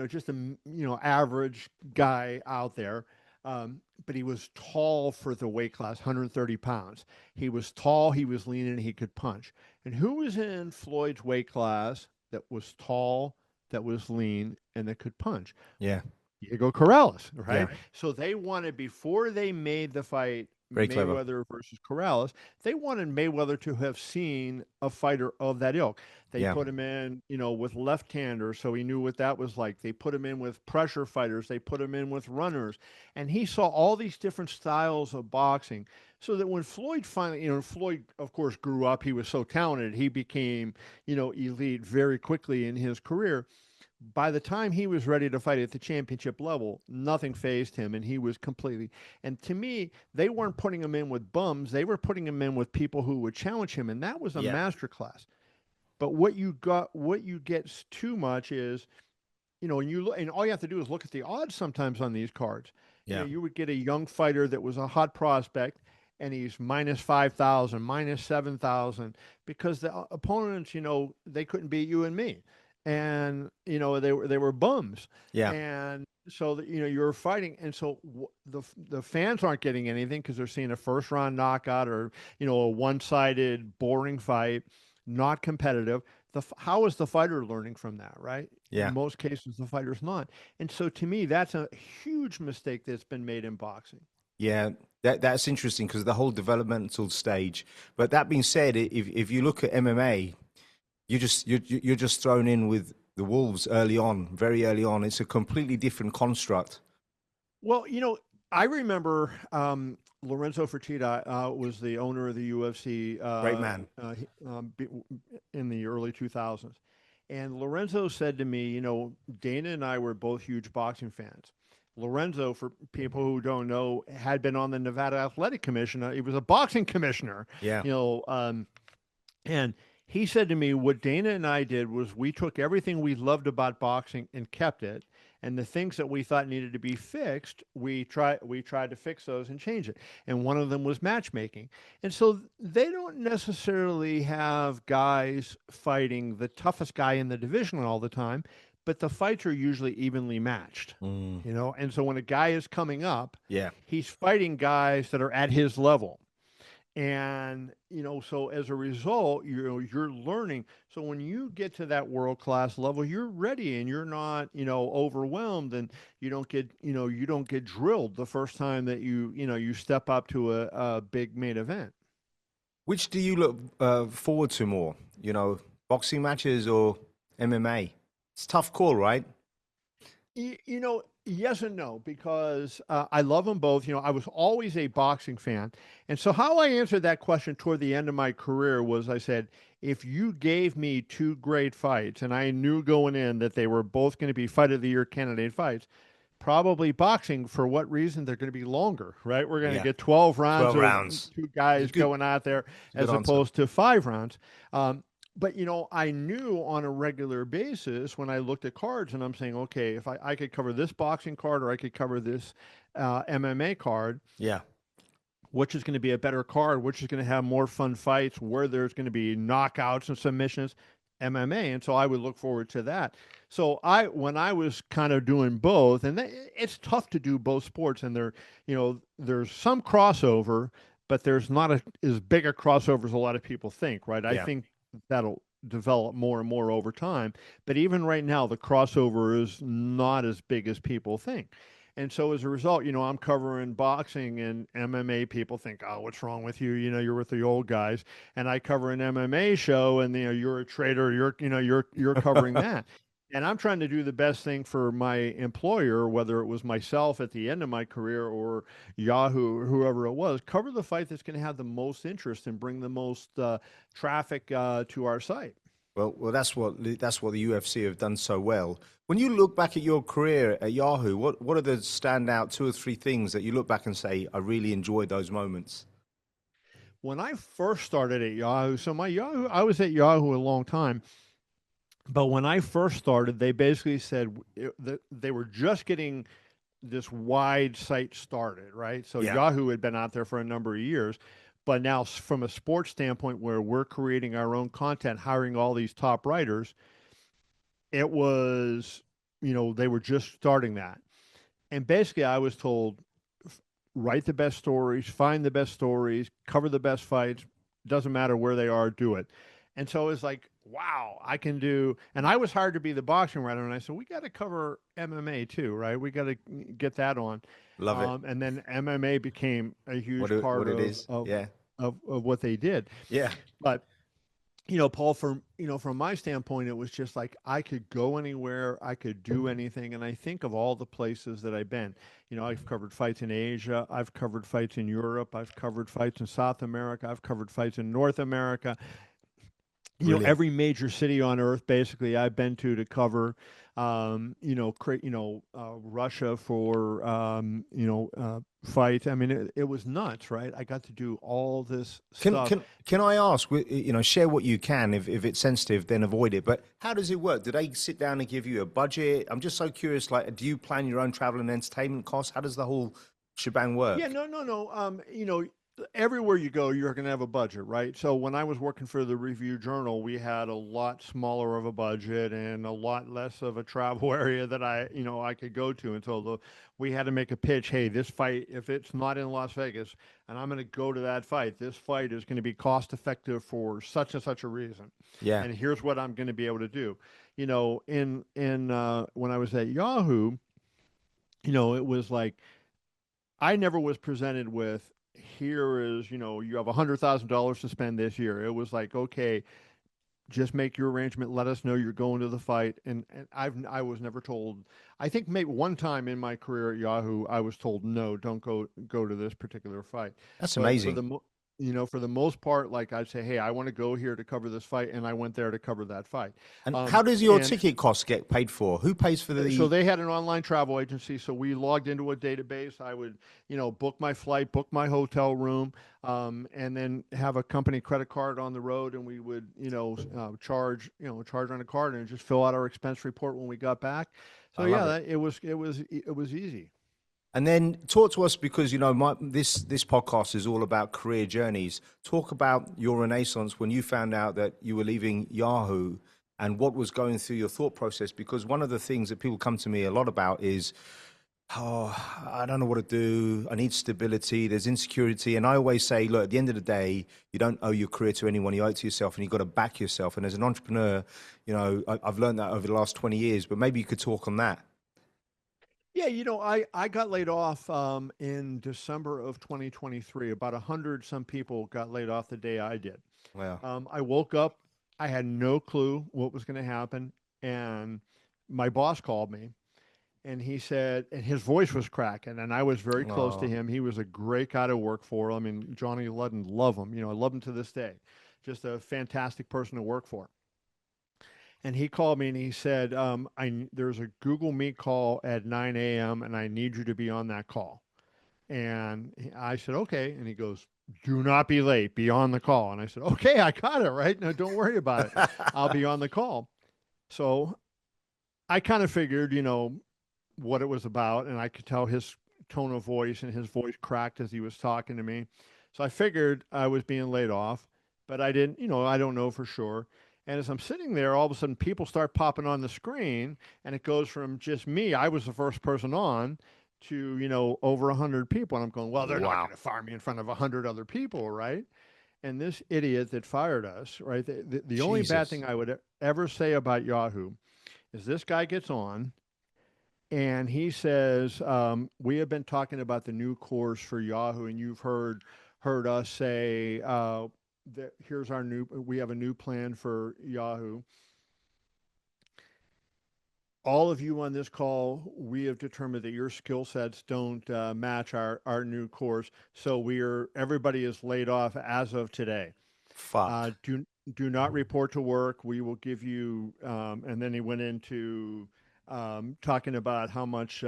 just a average guy out there. But he was tall for the weight class, 130 pounds. He was tall, he was lean, and he could punch. And who was in Floyd's weight class that was tall, that was lean, and that could punch? Yeah. Diego Corrales, right? Yeah. So they wanted, before they made the fight, Very clever. Mayweather versus Corrales, they wanted Mayweather to have seen a fighter of that ilk. They Yeah. put him in, with left-handers, so he knew what that was like. They put him in with pressure fighters. They put him in with runners. And he saw all these different styles of boxing, so that when Floyd finally, Floyd, of course, grew up, he was so talented, he became, elite very quickly in his career. By the time he was ready to fight at the championship level, nothing fazed him, and he was completely. And to me, they weren't putting him in with bums; they were putting him in with people who would challenge him, and that was a Yeah. master class. But what you get too much is, and you look, and all you have to do is look at the odds sometimes on these cards. You would get a young fighter that was a hot prospect, and he's minus 5,000, minus 7,000, because the opponents, they couldn't beat you and me, and they were bums, Yeah. and so that you're fighting, and so the fans aren't getting anything because they're seeing a first round knockout or a one sided boring fight, not competitive. How is the fighter learning from that, right? Yeah. In most cases, the fighter's not. And so to me, that's a huge mistake that's been made in boxing. Yeah, that's interesting because the whole developmental stage. But that being said, if you look at MMA, you're just thrown in with the wolves early on, very early on. It's a completely different construct. Well, I remember Lorenzo Fertitta was the owner of the UFC Great man. in the early 2000s. And Lorenzo said to me, Dana and I were both huge boxing fans. Lorenzo, for people who don't know, had been on the Nevada Athletic Commission. He was a boxing commissioner. Yeah. And he said to me, what Dana and I did was we took everything we loved about boxing and kept it. And the things that we thought needed to be fixed, we tried to fix those and change it. And one of them was matchmaking. And so they don't necessarily have guys fighting the toughest guy in the division all the time, but the fights are usually evenly matched. And so when a guy is coming up, he's fighting guys that are at his level. And, so as a result, you're learning. So when you get to that world-class level, you're ready and you're not, overwhelmed, and you don't get drilled the first time that you step up to a big main event. Which do you look forward to more, boxing matches or MMA? It's a tough call, right? Yes and no, because I love them both. I was always a boxing fan. And so how I answered that question toward the end of my career was I said, if you gave me two great fights and I knew going in that they were both going to be fight of the year candidate fights, probably boxing, for what reason? They're going to be longer, right? We're going to get 12 rounds 12 rounds. Two guys going out there as opposed to 5 rounds. But, I knew on a regular basis when I looked at cards and I'm saying, okay, if I could cover this boxing card or I could cover this MMA card. Yeah. Which is going to be a better card, which is going to have more fun fights, where there's going to be knockouts and submissions, MMA. And so I would look forward to that. So when I was kind of doing both, and it's tough to do both sports, and there's some crossover, but there's not as big a crossover as a lot of people think, right? I think that'll develop more and more over time. But even right now, the crossover is not as big as people think. And so as a result, I'm covering boxing and MMA. People think, oh, what's wrong with you? You're with the old guys. And I cover an MMA show, and you're a trader. You're covering that. And I'm trying to do the best thing for my employer, whether it was myself at the end of my career or Yahoo or whoever it was, cover the fight that's going to have the most interest and bring the most traffic to our site. Well, that's what the UFC have done so well. When you look back at your career at Yahoo, what are the standout 2 or 3 things that you look back and say, I really enjoyed those moments? When I first started at Yahoo, I was at Yahoo a long time. But when I first started, they basically said that they were just getting this wide site started, right? So Yahoo had been out there for a number of years. But now from a sports standpoint, where we're creating our own content, hiring all these top writers, it was, they were just starting that. And basically I was told, write the best stories, find the best stories, cover the best fights. Doesn't matter where they are, do it. And so it was like, wow, I can do. And I was hired to be the boxing writer. And I said, we got to cover MMA too, right? We got to get that on. Love it. And then MMA became a huge part of what they did. Yeah. But, Paul, from my standpoint, it was just like I could go anywhere, I could do anything. And I think of all the places that I've been. I've covered fights in Asia. I've covered fights in Europe. I've covered fights in South America. I've covered fights in North America. Every major city on earth, basically, I've been to cover. Russia for, fights. I mean, it was nuts, right? I got to do all this Can stuff. can can I ask? Share what you can. If it's sensitive, then avoid it. But how does it work? Do they sit down and give you a budget? I'm just so curious. Like, do you plan your own travel and entertainment costs? How does the whole shebang Yeah, work? no, no, no. Everywhere you go, you're going to have a budget, right? So when I was working for the Review Journal, we had a lot smaller of a budget and a lot less of a travel area that I could go to. And so we had to make a pitch. Hey, this fight, if it's not in Las Vegas, and I'm going to go to that fight, this fight is going to be cost effective for such and such a reason. Yeah. And here's what I'm going to be able to do. In when I was at Yahoo, it was like I never was presented with here is, you have $100,000 to spend this year. It was like, okay, just make your arrangement. Let us know you're going to the fight. And I was never told. I think maybe one time in my career at Yahoo, I was told no, don't go to this particular fight. That's But amazing. for the most part, like I'd say, hey, I want to go here to cover this fight, and I went there to cover that fight. And how does your And ticket costs get paid for? Who pays for so the? they had an online travel agency. So we logged into a database. I would, book my flight, book my hotel room, and then have a company credit card on the road, and we would, charge on a card and just fill out our expense report when we got back. So I love it. it was easy. And then talk to us because this podcast is all about career journeys. Talk about your renaissance when you found out that you were leaving Yahoo and what was going through your thought process. Because one of the things that people come to me a lot about is, oh, I don't know what to do. I need stability. There's insecurity. And I always say, look, at the end of the day, you don't owe your career to anyone. You owe it to yourself, and you've got to back yourself. And as an entrepreneur, I've learned that over the last 20 years, but maybe you could talk on that. Yeah, I got laid off in December of 2023. About 100 some people got laid off the day I did. Wow. I woke up, I had no clue what was going to happen, and my boss called me, and he said, and his voice was cracking, and I was very close to Oh, him. He was a great guy to work for. I mean, Johnny Ludden, love him. I love him to this day. Just a fantastic person to work for. And he called me and he said, there's a Google Meet call at 9 a.m. and I need you to be on that call. And I said, okay. And he goes, do not be late. Be on the call. And I said, okay, I got it, right? No, don't worry about it. I'll be on the call. So I kind of figured, what it was about. And I could tell his tone of voice, and his voice cracked as he was talking to me. So I figured I was being laid off, but I didn't, I don't know for sure. And as I'm sitting there, all of a sudden people start popping on the screen, and it goes from just me, I was the first person on, to, over 100 people. And I'm going, well, they're not wow. going to fire me in front of 100 other people, right? And this idiot that fired us, right? The only bad Jesus. thing I would ever say about Yahoo is this guy gets on and he says, we have been talking about the new course for Yahoo, and you've heard us say, that we have a new plan for Yahoo. All of you on this call, we have determined that your skill sets don't match our new course. So everybody is laid off as of today. Fuck. Do not report to work. We will give you, and then he went into talking about how much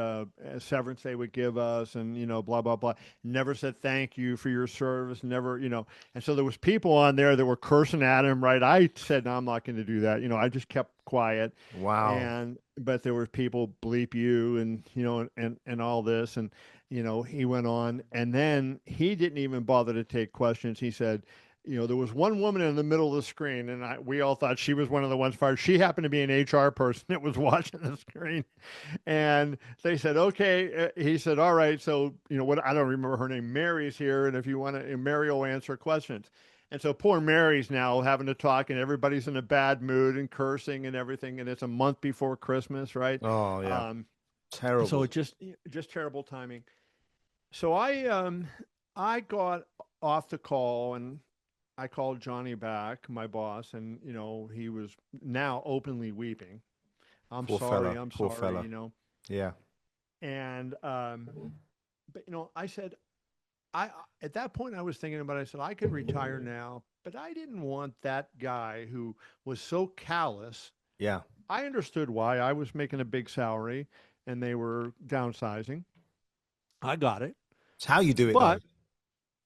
severance they would give us, and blah blah blah. Never said thank you for your service. Never, And so there was people on there that were cursing at him. Right? I said, no, I'm not going to do that. I just kept quiet. Wow. But there were people bleep you, and and all this, and he went on, and then he didn't even bother to take questions. He said, there was one woman in the middle of the screen, and we all thought she was one of the ones fired. She happened to be an HR person that was watching the screen, and they said, "Okay." He said, "All right." So what? I don't remember her name. Mary's here, and if you want to, Mary will answer questions. And so poor Mary's now having to talk, and everybody's in a bad mood and cursing and everything. And it's a month before Christmas, right? Oh, yeah. So Terrible. it just terrible timing. So I got off the call, and I called Johnny back, my boss, and he was now openly weeping. I'm Poor sorry, fella. I'm Poor sorry, fella. Yeah. And but I said, I at that point I was thinking about it. I said I could retire now, but I didn't want that guy who was so callous. Yeah. I understood why. I was making a big salary, and they were downsizing. I got it. It's how you do it, though. But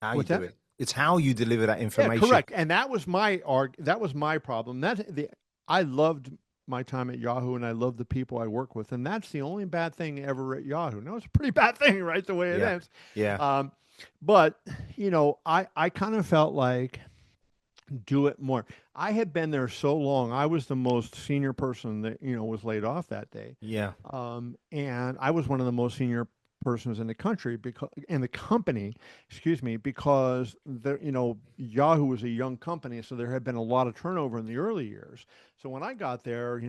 How you what's do that? it. It's how you deliver that Yeah, information. correct. And that was that was my problem. I loved my time at Yahoo, and I loved the people I work with, and that's the only bad thing ever at Yahoo. No, it's a pretty bad thing, right? The way it Yeah. ends. Yeah. But I kind of felt like do it more. I had been there so long. I was the most senior person that was laid off that day. Yeah. And I was one of the most senior persons in the country because in the company, excuse me, because Yahoo was a young company, so there had been a lot of turnover in the early years. So when I got there,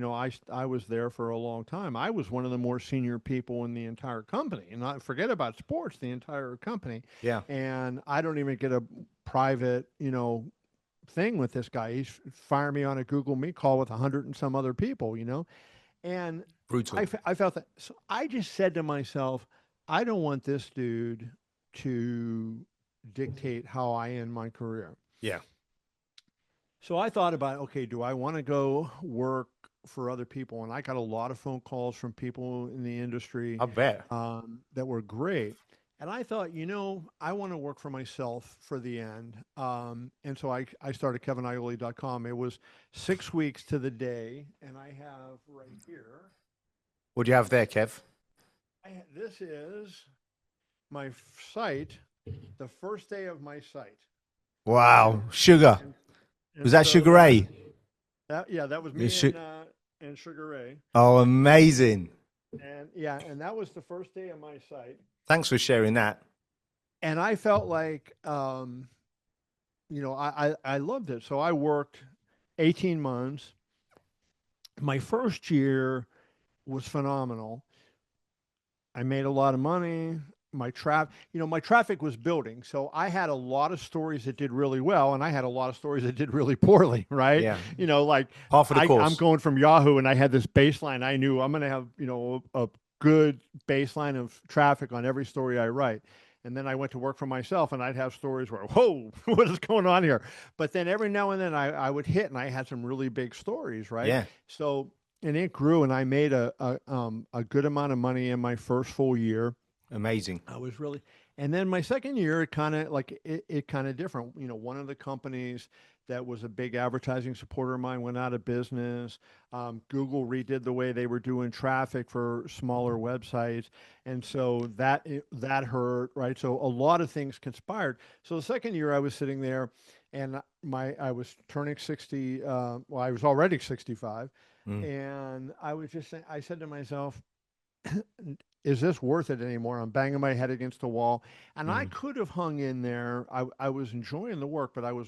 I was there for a long time. I was one of the more senior people in the entire company, and not forget about sports, the entire company. Yeah. And I don't even get a private, thing with this guy. He's fired me on a Google Meet call with 100 and some other people, and Brutal. I felt that. So I just said to myself, I don't want this dude to dictate how I end my career. Yeah. So I thought about, okay, do I want to go work for other people? And I got a lot of phone calls from people in the industry I bet. that were great. And I thought, I want to work for myself for the end. And so I started KevinIole.com. It was 6 weeks to the day. And I have right here. What do you have there, Kev? This is my site, the first day of my site. Wow. Sugar. And Was that so Sugar Ray? that was me and Sugar Ray. Oh, amazing. And that was the first day of my site. Thanks for sharing that. And I felt like, I loved it. So I worked 18 months. My first year was phenomenal. I made a lot of money. My traffic was building. So I had a lot of stories that did really well, and I had a lot of stories that did really poorly, right? Yeah. Like Half of the course. I'm going from Yahoo, and I had this baseline. I knew I'm going to have, a good baseline of traffic on every story I write. And then I went to work for myself, and I'd have stories where, whoa, what is going on here? But then every now and then I would hit, and I had some really big stories, right? Yeah. So, and it grew, and I made a good amount of money in my first full year. Amazing. I was really, and then my second year, it kind of different. One of the companies that was a big advertising supporter of mine went out of business. Google redid the way they were doing traffic for smaller websites, and so that hurt, right? So a lot of things conspired. So the second year, I was sitting there, and I was turning 60. Well, I was already 65, and I was just saying, I said to myself, is this worth it anymore? I'm banging my head against the wall, and I could have hung in there. I was enjoying the work, but I was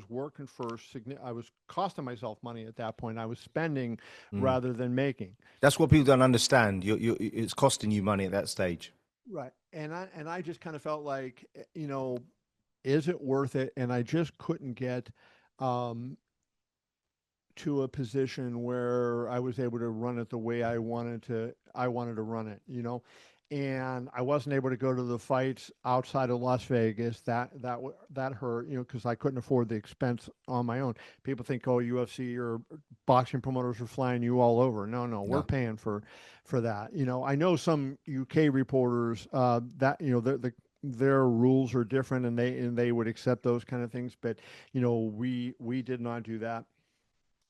working for I was costing myself money at that point. I was spending rather than making. That's what people don't understand. It's costing you money at that stage. Right. And I just kind of felt like, is it worth it? And I just couldn't get to a position where I was able to run it the way I wanted to run it, and I wasn't able to go to the fights outside of Las Vegas. That hurt, because I couldn't afford the expense on my own. People think, oh, UFC or boxing promoters are flying you all over. No, we're paying for that. I know some UK reporters that their rules are different, and they would accept those kind of things, but we did not do that.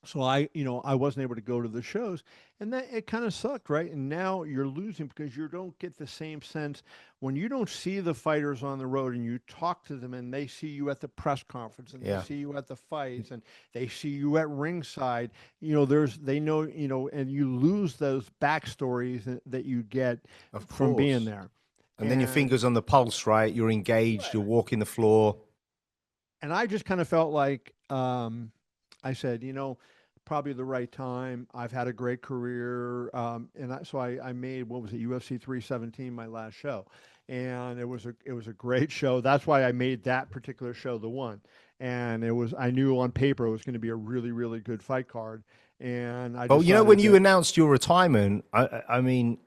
So I wasn't able to go to the shows, and that it kind of sucked, right? And now you're losing because you don't get the same sense when you don't see the fighters on the road and you talk to them and they see you at the press conference and they see you at the fights and they see you at ringside. They know, and you lose those backstories that you get from being there. And then your fingers on the pulse, right? You're engaged. Right. You're walking the floor. And I just kind of felt like. I said, probably the right time. I've had a great career, so I made, what was it, UFC 317, my last show, and it was a great show. That's why I made that particular show the one, and I knew on paper it was going to be a really, really good fight card, and I. Well, when you announced your retirement, I mean,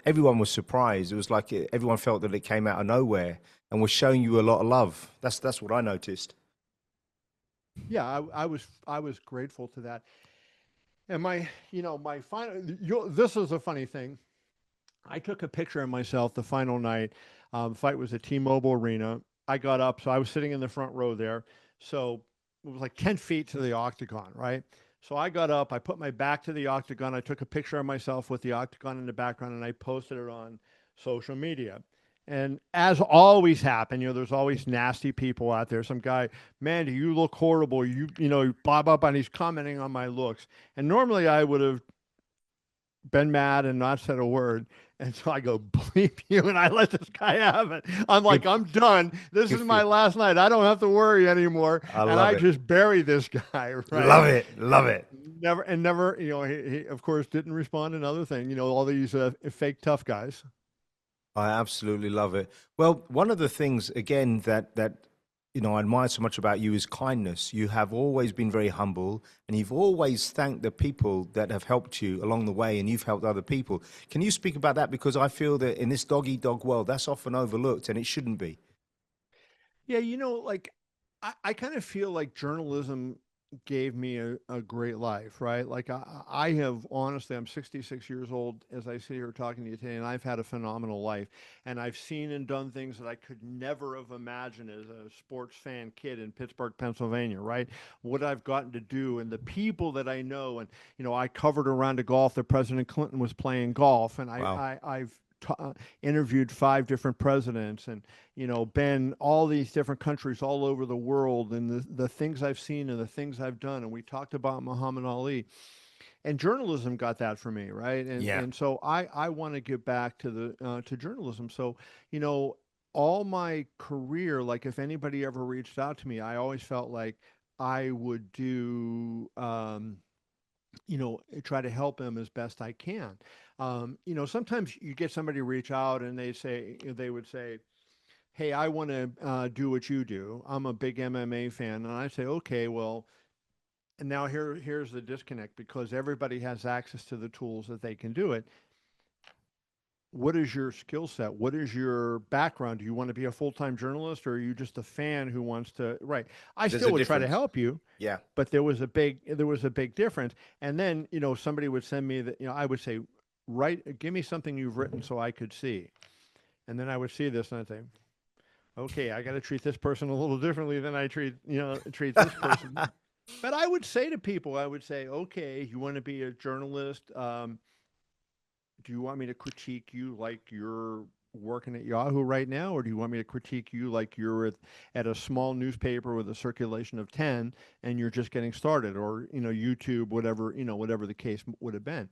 everyone was surprised. It was like everyone felt that it came out of nowhere and was showing you a lot of love. That's what I noticed. Yeah, I was grateful to that. And my final, this is a funny thing. I took a picture of myself the final night. Fight was at T-Mobile Arena. I got up, so I was sitting in the front row there. So it was like 10 feet to the octagon, right? So I got up, I put my back to the octagon. I took a picture of myself with the octagon in the background, and I posted it on social media. And as always happen, there's always nasty people out there. Some guy, man, do you look horrible? Blah, blah, blah. And he's commenting on my looks. And normally I would have been mad and not said a word. And so I go, bleep you. And I let this guy have it. I'm like, I'm done. This is my last night. I don't have to worry anymore. I just bury this guy. Right? Love it. Love it. Never, he of course didn't respond. Another thing, all these fake tough guys. I absolutely love it. Well, one of the things, again, that I admire so much about you is kindness. You have always been very humble, and you've always thanked the people that have helped you along the way, and you've helped other people. Can you speak about that? Because I feel that in this dog-eat-dog world, that's often overlooked, and it shouldn't be. Yeah, I kind of feel like journalism gave me a great life, right? Like I have, honestly, I'm 66 years old as I sit here talking to you today, and I've had a phenomenal life, and I've seen and done things that I could never have imagined as a sports fan kid in Pittsburgh, Pennsylvania, right? What I've gotten to do and the people that I know, and I covered around of golf that President Clinton was playing golf, and Wow. I've interviewed 5 different presidents, and been all these different countries all over the world, and the things I've seen and the things I've done. And we talked about Muhammad Ali, and journalism got that for me, right? And so I want to get back to to journalism. So all my career, like if anybody ever reached out to me, I always felt like I would do try to help them as best I can. Sometimes you get somebody to reach out and they would say, hey, I want to do what you do. I'm a big MMA fan. And I say, okay, well, and now here's the disconnect, because everybody has access to the tools that they can do it. What is your skill set? What is your background? Do you want to be a full-time journalist, or are you just a fan who wants to, right? I still would try to help you. Yeah. But there was a big difference. And then, somebody would send me that, I would say, give me something you've written so I could see. And then I would see this and I'd say, okay, I got to treat this person a little differently than I treat this person. But I would say to people, okay, you want to be a journalist? Do you want me to critique you like you're working at Yahoo right now, or do you want me to critique you like you're at a small newspaper with a circulation of 10 and you're just getting started, or YouTube, whatever the case would have been.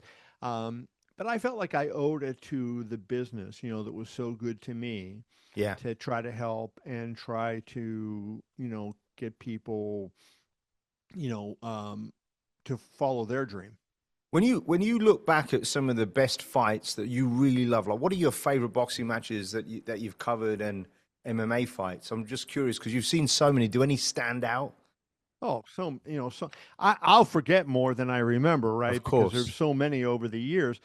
But I felt like I owed it to the business, that was so good to me, to try to help and try to get people to follow their dream. When you look back at some of the best fights that you really love, like what are your favorite boxing matches that you've covered, and MMA fights? I'm just curious because you've seen so many. Do any stand out? Oh, so I'll forget more than I remember, right? Of course. Because there's so many over the years.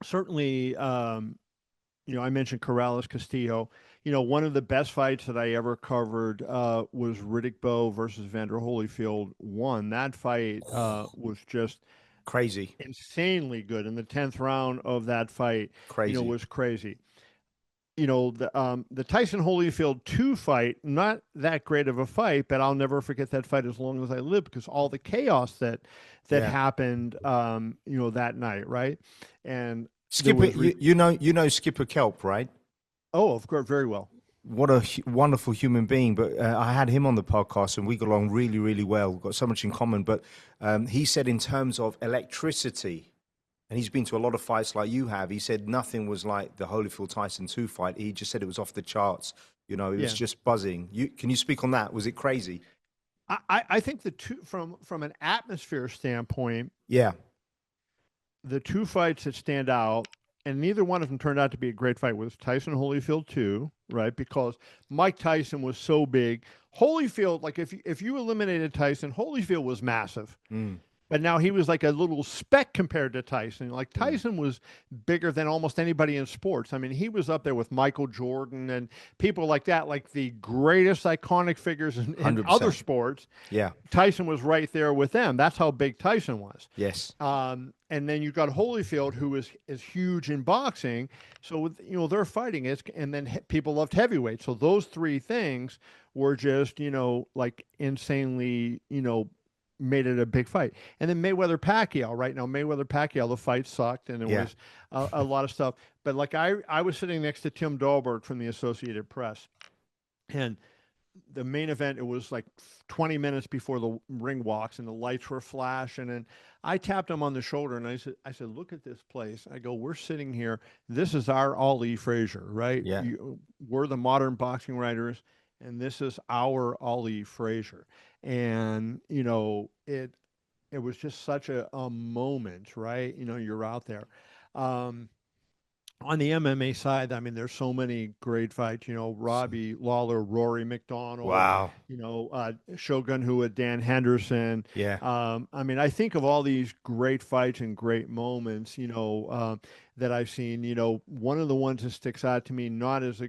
Certainly, I mentioned Corrales, Castillo. One of the best fights that I ever covered was Riddick Bowe versus Evander Holyfield. That fight was just crazy, insanely good. In the 10th round of that fight, was crazy. The Tyson-Holyfield 2 fight, not that great of a fight, but I'll never forget that fight as long as I live, because all the chaos that happened, that night, right? And Skipper, you know Skipper Kelp, right? Oh, of course, very well. What a wonderful human being. But I had him on the podcast, and we got along really, really well. We've got so much in common. But he said in terms of electricity, and he's been to a lot of fights like you have, he said nothing was like the Holyfield-Tyson 2 fight. He just said it was off the charts. It was just buzzing. Can you speak on that? Was it crazy? I think the two, from an atmosphere standpoint, the 2 fights that stand out, and neither one of them turned out to be a great fight, was Tyson-Holyfield 2, right? Because Mike Tyson was so big. Holyfield, like if you eliminated Tyson, Holyfield was massive. But now he was like a little speck compared to Tyson. Like Tyson was bigger than almost anybody in sports. I mean, he was up there with Michael Jordan and people like that, like the greatest iconic figures in other 100%. sports. Yeah. Tyson was right there with them. That's how big Tyson was. Yes. And then you got Holyfield, who is huge in boxing. So they're fighting it, and then people loved heavyweight. So those three things were just like insanely made it a big fight. And then Mayweather-Pacquiao. Right now, Mayweather-Pacquiao, the fight sucked, and it was a lot of stuff. But like I was sitting next to Tim Dahlberg from the Associated Press, and the main event, it was like 20 minutes before the ring walks and the lights were flashing, and I tapped him on the shoulder and I said, look at this place. I go, we're sitting here. This is our Ali-Frazier, right? Yeah. We're the modern boxing writers, and this is our Ali-Frazier. And it was just such a moment, right? You're out there. On the MMA side, I mean, there's so many great fights. Robbie Lawler, Rory McDonald. Wow. Shogun Rua, Dan Henderson. Yeah. I mean, I think of all these great fights and great moments. That I've seen. One of the ones that sticks out to me, not as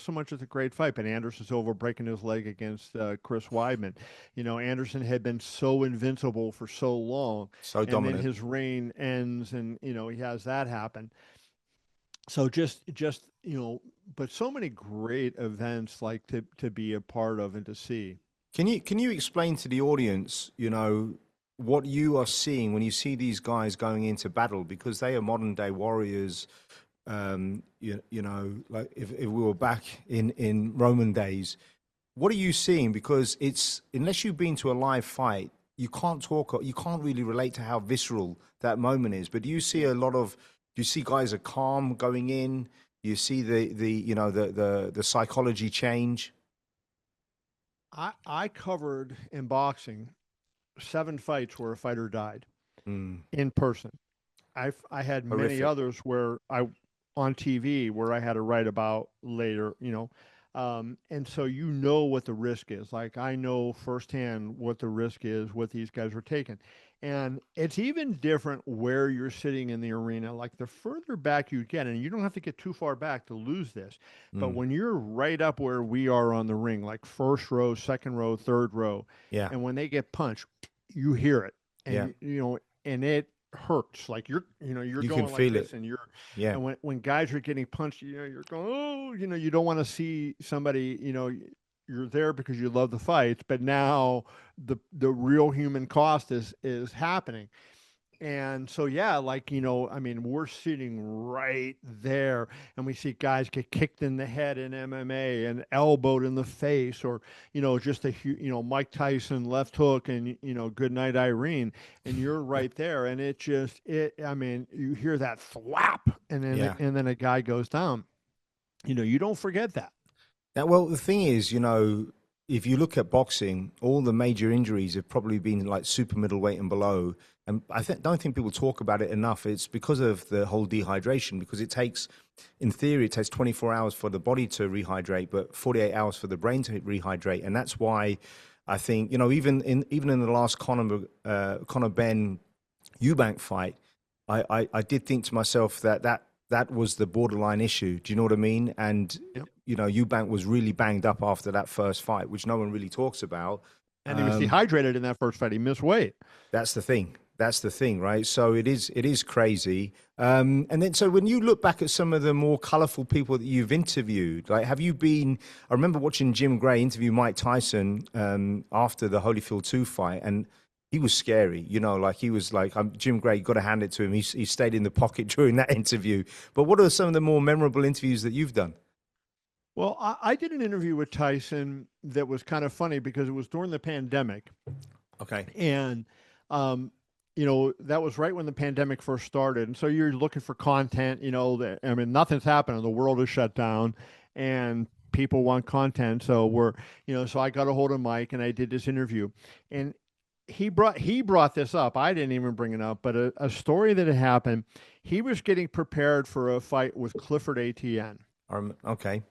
so much as a great fight, but Anderson Silva breaking his leg against Chris Weidman. Anderson had been so invincible for so long, so dominant. And then his reign ends, and he has that happen. So just but so many great events like to be a part of and to see. Can you explain to the audience, what you are seeing when you see these guys going into battle, because they are modern day warriors. Like if we were back in Roman days, what are you seeing? Because it's, unless you've been to a live fight, you can't really relate to how visceral that moment is. But do you see you see guys are calm going in? You see the psychology change? I covered in boxing 7 fights where a fighter died in person. I had Horrific. many others where on TV where I had to write about later, and so what the risk is. Like I know firsthand what the risk is, what these guys are taking. And it's even different where you're sitting in the arena. Like the further back you get, and you don't have to get too far back to lose this, but when you're right up where we are on the ring, like first row, second row, third row, and when they get punched, you hear it, and and it hurts. Like you're going can like feel this, it. and Yeah. and when guys are getting punched, you're going, oh, you don't want to see somebody, you're there because you love the fights, but now the real human cost is happening. And so, I mean, we're sitting right there and we see guys get kicked in the head in MMA and elbowed in the face, or, just Mike Tyson left hook and, good night, Irene. And you're right there. And I mean, you hear that thwap and then a guy goes down. You don't forget that. Now, well, the thing is, if you look at boxing, all the major injuries have probably been like super middleweight and below. And I don't think people talk about it enough. It's because of the whole dehydration, because in theory, it takes 24 hours for the body to rehydrate, but 48 hours for the brain to rehydrate. And that's why I think, even in the last Conor Ben Eubank fight, I did think to myself that was the borderline issue. Do you know what I mean? And, Eubank was really banged up after that first fight, which no one really talks about. And he was dehydrated in that first fight. He missed weight. That's the thing, right? So it is crazy. And then, so when you look back at some of the more colorful people that you've interviewed, like, I remember watching Jim Gray interview Mike Tyson after the Holyfield 2 fight, and he was scary, he was like, Jim Gray, got to hand it to him. He stayed in the pocket during that interview. But what are some of the more memorable interviews that you've done? Well, I did an interview with Tyson that was kind of funny because it was during the pandemic. Okay. And, that was right when the pandemic first started. And so you're looking for content, nothing's happening. The world is shut down and people want content. So so I got a hold of Mike and I did this interview. And he brought this up. I didn't even bring it up, but a story that had happened. He was getting prepared for a fight with Clifford Etienne. Okay.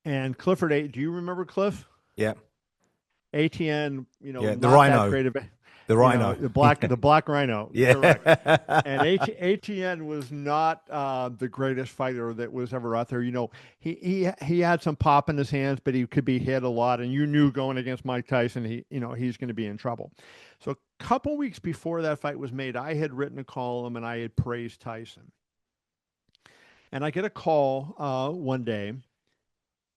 And Clifford, do you remember Cliff? Yeah. Etienne, the Rhino. The You know, Rhino. the black rhino. Yeah. Correct. And ATN was not the greatest fighter that was ever out there. You know, he had some pop in his hands, but he could be hit a lot. And you knew going against Mike Tyson, he's going to be in trouble. So a couple weeks before that fight was made, I had written a column and I had praised Tyson. And I get a call one day,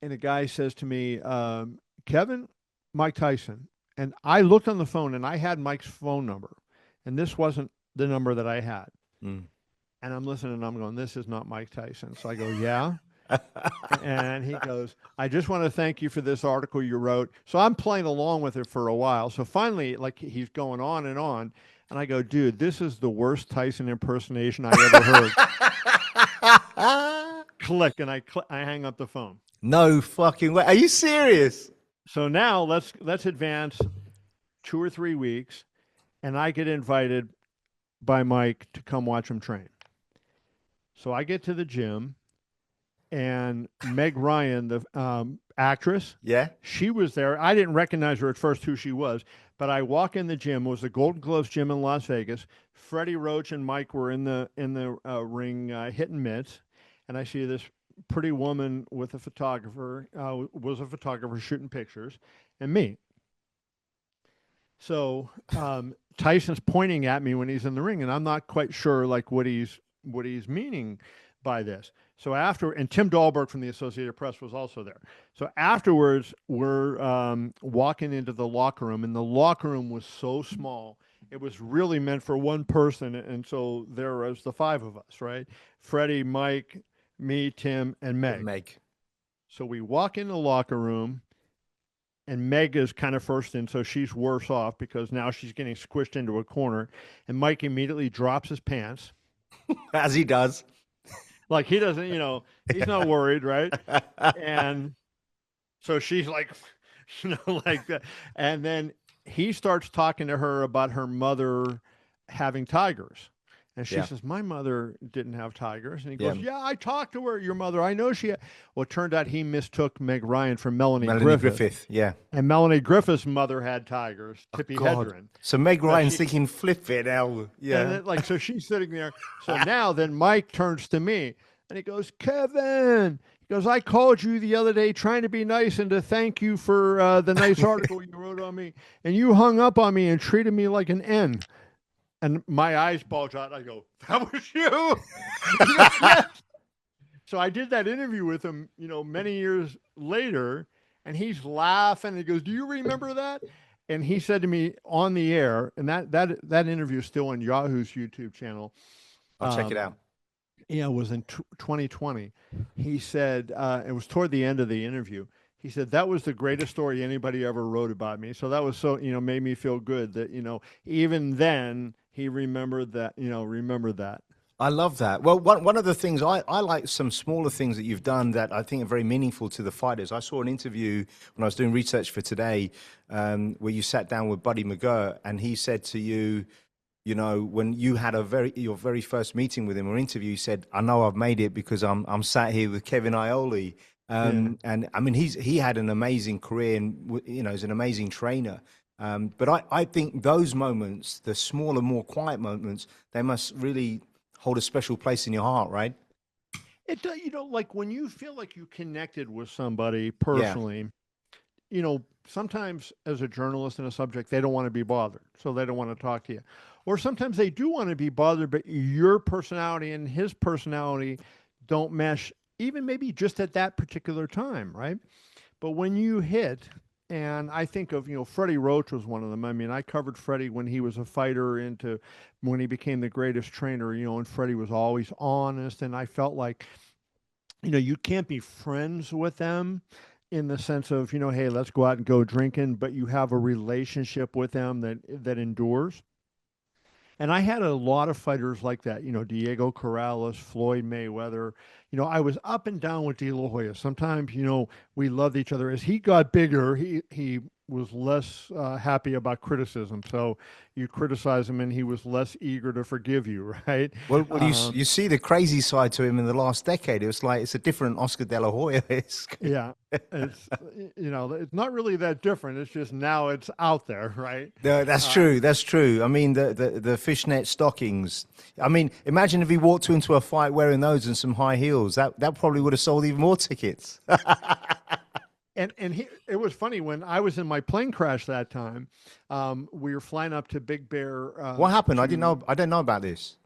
and a guy says to me, Kevin, Mike Tyson. And I looked on the phone, and I had Mike's phone number, and this wasn't the number that I had. Mm. And I'm listening, and I'm going, this is not Mike Tyson. So I go, yeah. And he goes, I just want to thank you for this article you wrote. So I'm playing along with it for a while. So finally, like, he's going on. And I go, dude, this is the worst Tyson impersonation I ever heard. Click, and I hang up the phone. No fucking way. Are you serious? So now let's advance 2 or 3 weeks, and I get invited by Mike to come watch him train. So I get to the gym, and Meg Ryan, the actress, yeah, she was there. I didn't recognize her at first who she was, but I walk in the gym. It was the Golden Gloves gym in Las Vegas. Freddie Roach and Mike were in the ring hitting mitts, and I see this pretty woman with a photographer, was a photographer shooting pictures, and me. So Tyson's pointing at me when he's in the ring, and I'm not quite sure like what he's meaning by this. So and Tim Dahlberg from the Associated Press was also there. So afterwards, we're walking into the locker room, and the locker room was so small. It was really meant for one person, and so there was the 5 of us, right? Freddie, Mike, me, Tim, and Meg. So we walk in the locker room, and Meg is kind of first in, so she's worse off because now she's getting squished into a corner. And Mike immediately drops his pants. As he does. Like he doesn't, he's not worried, right? And so she's like, like that. And then he starts talking to her about her mother having tigers. And she says, my mother didn't have tigers. And he goes, yeah, I talked to her, your mother. I know she had. Well, it turned out he mistook Meg Ryan for Melanie Griffith. Yeah. And Melanie Griffith's mother had tigers, Tippi Hedren. So Meg Ryan's thinking, flip it, hell. Yeah. And so she's sitting there. So now then Mike turns to me and he goes, Kevin. He goes, I called you the other day trying to be nice and to thank you for the nice article you wrote on me. And you hung up on me and treated me like an N. And my eyes bulge out. I go, that was you? Goes, yes. So I did that interview with him, many years later, and he's laughing. He goes, do you remember that? And he said to me on the air, and that interview is still on Yahoo's YouTube channel. I'll check it out. Yeah, it was in 2020. He said, it was toward the end of the interview. He said, that was the greatest story anybody ever wrote about me. So that was made me feel good that, even then he remembered that, that. I love that. Well, one of the things I like some smaller things that you've done that I think are very meaningful to the fighters. I saw an interview when I was doing research for today where you sat down with Buddy McGirt and he said to you, when you had your very first meeting with him or interview, he said, I know I've made it because I'm sat here with Kevin Iole. And I mean, he had an amazing career and, is an amazing trainer. But I think those moments, the smaller, more quiet moments, they must really hold a special place in your heart, right? It, like when you feel like you connected with somebody personally, sometimes as a journalist and a subject, they don't want to be bothered. So they don't want to talk to you. Or sometimes they do want to be bothered, but your personality and his personality don't mesh, even maybe just at that particular time, right? But when you hit, and I think of, Freddie Roach was one of them. I mean, I covered Freddie when he was a fighter into when he became the greatest trainer, and Freddie was always honest. And I felt like, you can't be friends with them in the sense of, hey, let's go out and go drinking, but you have a relationship with them that endures. And I had a lot of fighters like that, Diego Corrales, Floyd Mayweather, I was up and down with De La Hoya. Sometimes, we loved each other. As he got bigger, he was less happy about criticism. So you criticize him, and he was less eager to forgive you, right? Well, you see the crazy side to him in the last decade. It was like it's a different Oscar De La Hoya. Yeah, it's it's not really that different. It's just now it's out there, right? No, that's true. That's true. I mean, the fishnet stockings. I mean, imagine if he walked into a fight wearing those and some high heels. That probably would have sold even more tickets. And it was funny when I was in my plane crash that time. We were flying up to Big Bear. What happened? I didn't know. I don't know about this.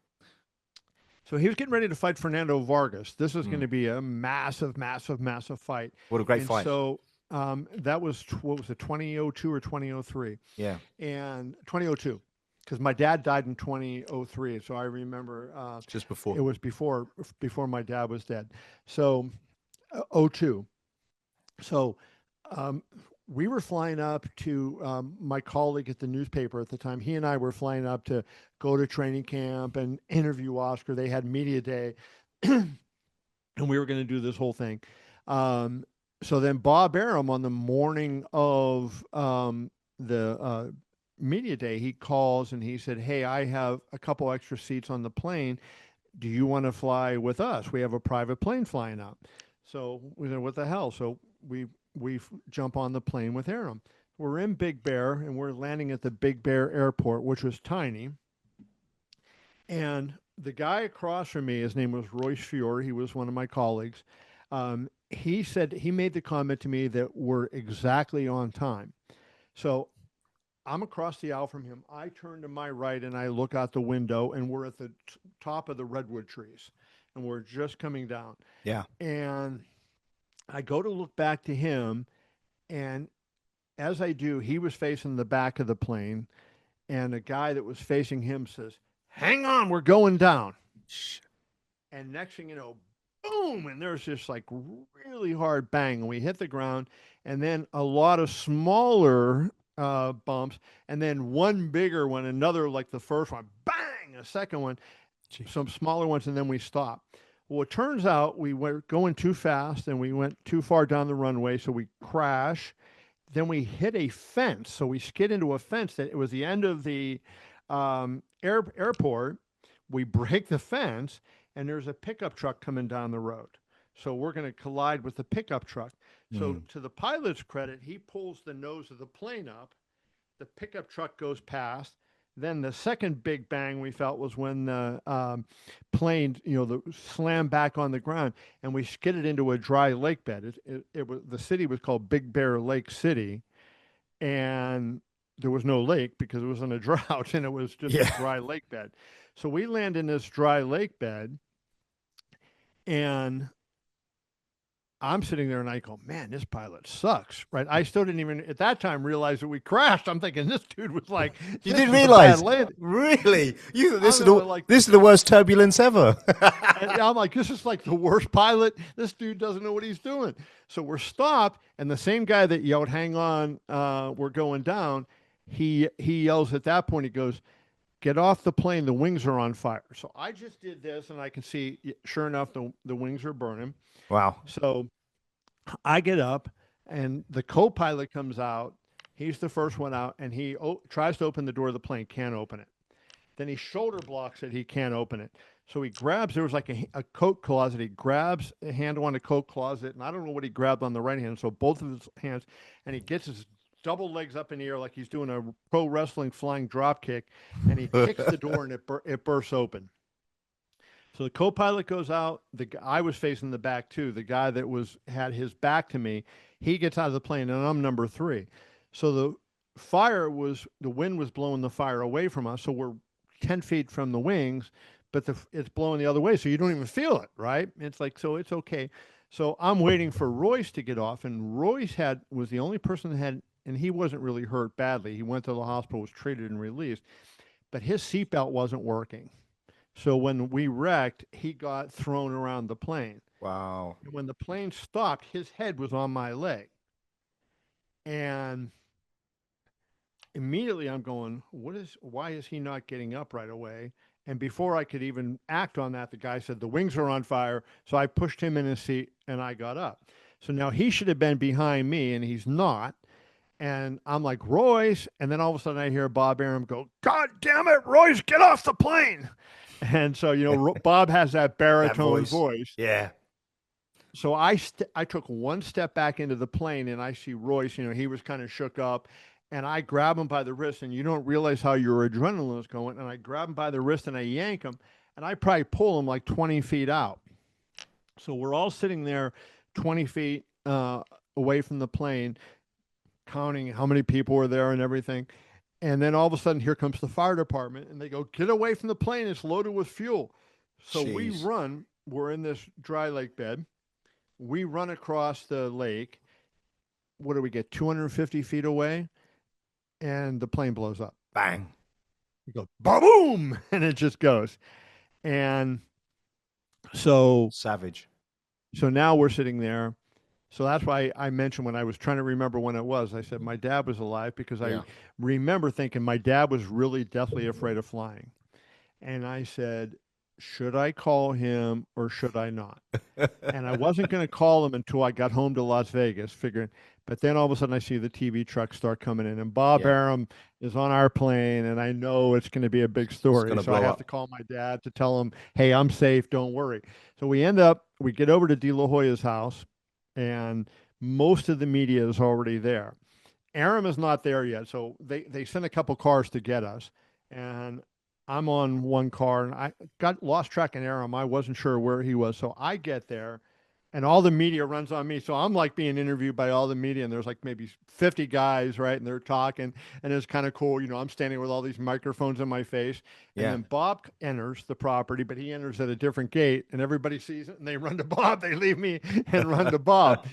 So he was getting ready to fight Fernando Vargas. This was going to be a massive, massive, massive fight. What a great fight! So that was what was it, 2002 or 2003? Yeah, and 2002, because my dad died in 2003. So I remember just before. It was before my dad was dead. So 02. So we were flying up to my colleague at the newspaper at the time. He and I were flying up to go to training camp and interview Oscar. They had media day, and we were going to do this whole thing. So then Bob Arum, on the morning of the media day, he calls and he said, "Hey, I have a couple extra seats on the plane. Do you want to fly with us? We have a private plane flying up." So we said, "What the hell?" So we jump on the plane with Arum. We're in Big Bear, and we're landing at the Big Bear airport, which was tiny. And the guy across from me, his name was Royce Fiore. He was one of my colleagues. He said, he made the comment to me that we're exactly on time. So I'm across the aisle from him. I turn to my right and I look out the window, and we're at the top of the redwood trees, and we're just coming down. Yeah. And I go to look back to him, and as I do, he was facing the back of the plane, and a guy that was facing him says, "Hang on, we're going down." And next thing you know, boom, and there's this like really hard bang, and we hit the ground, and then a lot of smaller bumps, and then one bigger one, another like the first one, bang, a second one, some smaller ones, and then we stop. Well, it turns out we were going too fast and we went too far down the runway, so we crash. Then we hit a fence, so we skid into a fence. That it was the end of the airport. We break the fence, and there's a pickup truck coming down the road. So we're going to collide with the pickup truck. So to the pilot's credit, he pulls the nose of the plane up. The pickup truck goes past. Then the second big bang we felt was when the plane, slammed back on the ground, and we skidded into a dry lake bed. It was, the city was called Big Bear Lake City, and there was no lake because it was in a drought, and it was just a dry lake bed. So we land in this dry lake bed, and I'm sitting there and I go, "Man, this pilot sucks," right? I still didn't even at that time realize that we crashed. I'm thinking this dude was like, you didn't realize, really? This is the worst turbulence ever. And I'm like, this is like the worst pilot. This dude doesn't know what he's doing. So we're stopped, and the same guy that yelled, "Hang on, we're going down," he yells at that point. He goes, "Get off the plane. The wings are on fire." So I just did this, and I can see, sure enough, the wings are burning. Wow. So I get up, and the co-pilot comes out. He's the first one out, and he tries to open the door of the plane, can't open it. Then he shoulder blocks it, he can't open it. So he grabs, there was like a coat closet. He grabs a handle on the coat closet, and I don't know what he grabbed on the right hand. So both of his hands, and he gets his double legs up in the air like he's doing a pro wrestling flying drop kick, and he kicks the door, and it bursts open. So the co-pilot goes out. I was facing the back too. The guy that had his back to me, he gets out of the plane, and I'm number 3. So the wind was blowing the fire away from us. So we're 10 feet from the wings, but it's blowing the other way. So you don't even feel it, right? It's like, so it's okay. So I'm waiting for Royce to get off, and Royce was the only person that had, and he wasn't really hurt badly. He went to the hospital, was treated and released, but his seatbelt wasn't working. So when we wrecked, he got thrown around the plane. Wow. And when the plane stopped, his head was on my leg. And immediately I'm going, why is he not getting up right away? And before I could even act on that, the guy said, the wings are on fire. So I pushed him in his seat and I got up. So now he should have been behind me and he's not. And I'm like, Royce. And then all of a sudden I hear Bob Arum go, God damn it, Royce, get off the plane. And so, Bob has that baritone voice. Yeah. So I took one step back into the plane and I see Royce, he was kind of shook up. And I grab him by the wrist, and you don't realize how your adrenaline is going. And I grab him by the wrist and I yank him, and I probably pull him like 20 feet out. So we're all sitting there 20 feet away from the plane, counting how many people were there and everything. And then all of a sudden, here comes the fire department, and they go, get away from the plane. It's loaded with fuel. So we run. We're in this dry lake bed. We run across the lake. What do we get, 250 feet away? And the plane blows up. Bang. You go, boom, and it just goes. And so savage. So now we're sitting there. So that's why I mentioned when I was trying to remember when it was, I said my dad was alive because I remember thinking my dad was really deathly afraid of flying. And I said, should I call him or should I not? And I wasn't going to call him until I got home to Las Vegas, figuring. But then all of a sudden I see the TV trucks start coming in, and Bob Arum is on our plane, and I know it's going to be a big story. So I have to call my dad to tell him, hey, I'm safe, don't worry. So we get over to De La Hoya's house, and most of the media is already there. Arum is not there yet, so they sent a couple cars to get us, and I'm on one car, and I got lost track of Arum. I wasn't sure where he was, so I get there, and all the media runs on me. So I'm like being interviewed by all the media, and there's like maybe 50 guys, right? And they're talking, and it's kind of cool. I'm standing with all these microphones in my face. And then Bob enters the property, but he enters at a different gate, and everybody sees it, and they run to Bob. They leave me and run to Bob.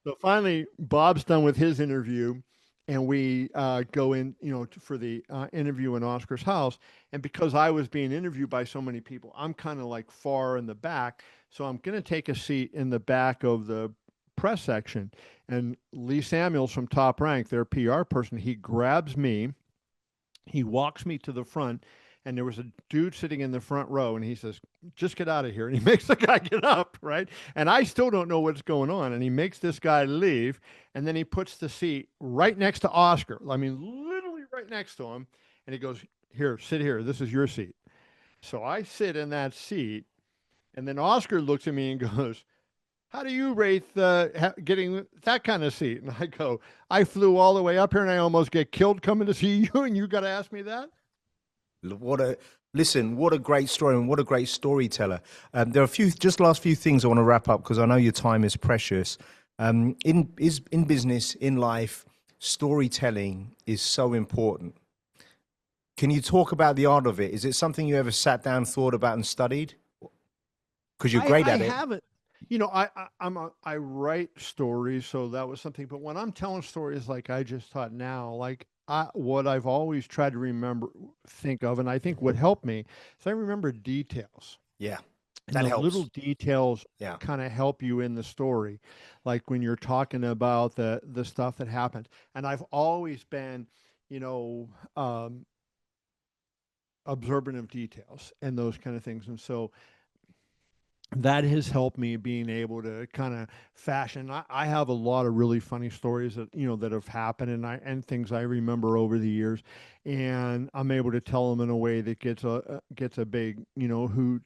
So finally, Bob's done with his interview, and we go in, for the interview in Oscar's house. And because I was being interviewed by so many people, I'm kind of like far in the back. So I'm going to take a seat in the back of the press section. And Lee Samuels from Top Rank, their PR person, he grabs me. He walks me to the front. And there was a dude sitting in the front row, and he says, just get out of here. And he makes the guy get up, right? And I still don't know what's going on. And he makes this guy leave, and then he puts the seat right next to Oscar. I mean, literally right next to him. And he goes, here, sit here. This is your seat. So I sit in that seat, and then Oscar looks at me and goes, how do you rate getting that kind of seat? And I go, I flew all the way up here, and I almost get killed coming to see you, and you got to ask me that? What a great story, and what a great storyteller. There are last few things I want to wrap up because I know your time is precious. In business, in life, storytelling is so important. Can you talk about the art of it? Is it something you ever sat down, thought about, and studied? Because you're great at it. I haven't. I write stories, so that was something. But when I'm telling stories like I just taught now, like what I've always tried to think of, and I think would help me, is I remember details. Yeah, that helps. Little details Yeah. kind of help you in the story, like when you're talking about the stuff that happened. And I've always been, observant of details and those kind of things. And so that has helped me being able to kind of fashion. I have a lot of really funny stories that, that have happened and things I remember over the years, and I'm able to tell them in a way that gets a big, hoot.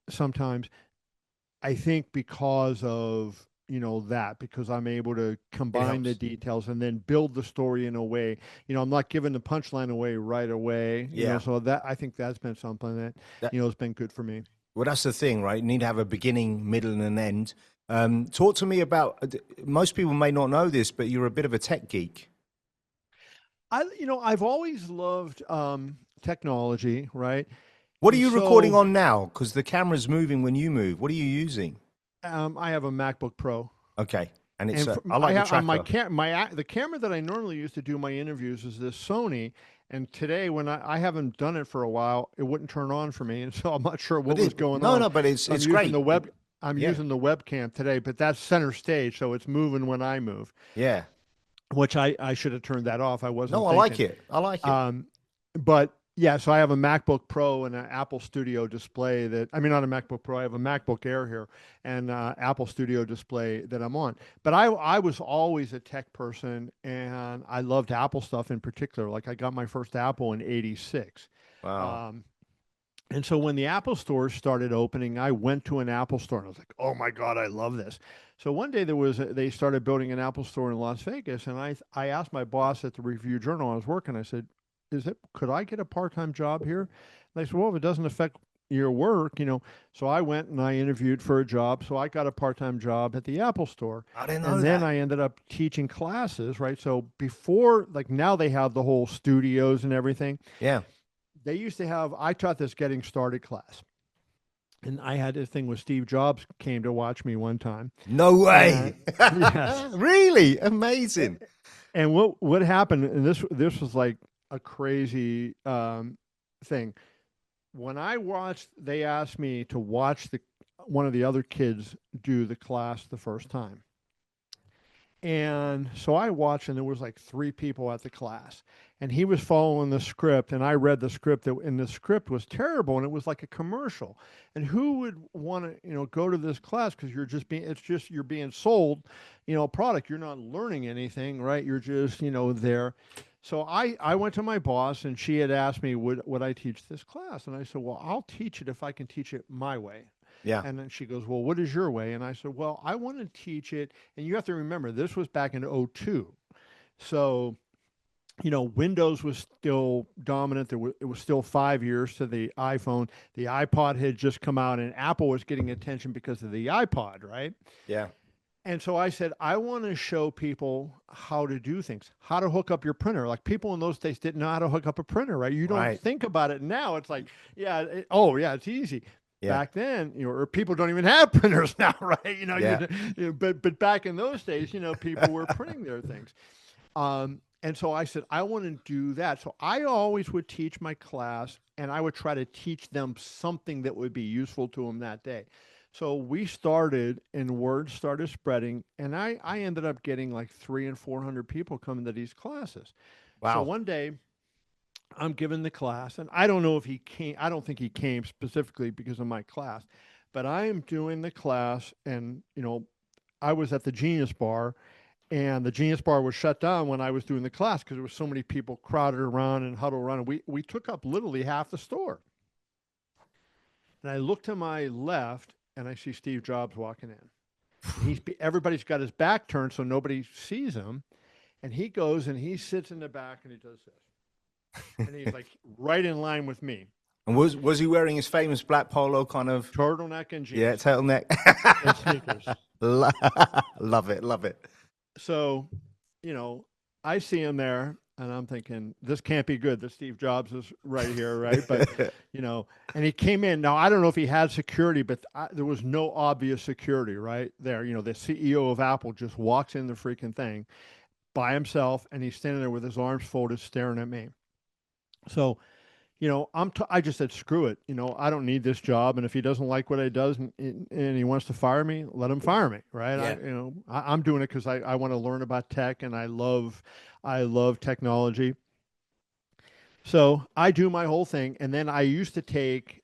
Sometimes I think because of, because I'm able to combine the details and then build the story in a way, I'm not giving the punchline away right away. So that, I think that's been something that has been good for me. Well, that's the thing, right? You need to have a beginning, middle, and an end. Talk to me about, most people may not know this, but you're a bit of a tech geek. I've always loved technology, right? What are you recording on now? Because the camera's moving when you move. What are you using? I have a MacBook Pro. Okay. And it's I like the tracker. The camera that I normally use to do my interviews is this Sony. And today, when I haven't done it for a while, it wouldn't turn on for me, and so I'm not sure what was going on. No, but it's great. I'm using the webcam today, but that's center stage, so it's moving when I move. Yeah. Which I should have turned that off. I wasn't. No, I like it. I like it. But Yeah, so I have a MacBook Pro and an Apple Studio display not a MacBook Pro, I have a MacBook Air here and Apple Studio display that I'm on. But I was always a tech person and I loved Apple stuff in particular. Like I got my first Apple in '86. Wow. And so when the Apple stores started opening, I went to an Apple store and I was like, "Oh my God, I love this." So one day they started building an Apple store in Las Vegas, and I asked my boss at the Review Journal I was working. I said, could I get a part-time job here?" And they said, "Well, if it doesn't affect your work, you know." So I went and I interviewed for a job. So I got a part-time job at the Apple store, I didn't know and then that. I ended up teaching classes. Right. So before, like now, they have the whole studios and everything. Yeah. They used to have, I taught this getting started class. And I had this thing with Steve Jobs came to watch me one time. No way. Yes. Really? Amazing. And what happened, and this was like a crazy thing. When I watched, they asked me to watch one of the other kids do the class the first time. And so I watched, and there was like three people at the class, and he was following the script, and I read the script, and the script was terrible, and it was like a commercial. And who would want to, go to this class because you're being sold, a product. You're not learning anything, right? You're just, there. So I went to my boss, and she had asked me, would I teach this class? And I said, well, I'll teach it if I can teach it my way. Yeah. And then she goes, well, what is your way? And I said, well, I want to teach it. And you have to remember, this was back in '02. So, Windows was still dominant. It was still 5 years to the iPhone. The iPod had just come out, and Apple was getting attention because of the iPod, right? Yeah. And so I said, I want to show people how to do things, how to hook up your printer. Like people in those days didn't know how to hook up a printer, right? You don't think about it now. It's like, it's easy. Yeah. Back then, or people don't even have printers now, right? Yeah. But back in those days, people were printing their things. And so I said, I want to do that. So I always would teach my class, and I would try to teach them something that would be useful to them that day. So we started, and word started spreading, and I ended up getting like 300 and 400 people coming to these classes. Wow. So one day, I'm giving the class, and I don't know if he came. I don't think he came specifically because of my class, but I am doing the class, and I was at the Genius Bar, and the Genius Bar was shut down when I was doing the class because there was so many people crowded around and huddled around, and we took up literally half the store. And I look to my left, and I see Steve Jobs walking in. Everybody's got his back turned so nobody sees him, and he goes and he sits in the back and he does this. And he's like right in line with me. And was he wearing his famous black polo kind of turtleneck and jeans? Yeah, turtleneck and sneakers. Love it. So, I see him there, and I'm thinking, this can't be good. That Steve Jobs is right here, right? But and he came in. Now I don't know if he had security, but there was no obvious security right there. The CEO of Apple just walks in the freaking thing by himself, and he's standing there with his arms folded, staring at me. So, I just said, screw it. I don't need this job. And if he doesn't like what I does and he wants to fire me, let him fire me. Right. Yeah. I'm doing it because I want to learn about tech, and I love technology. So I do my whole thing. And then I used to take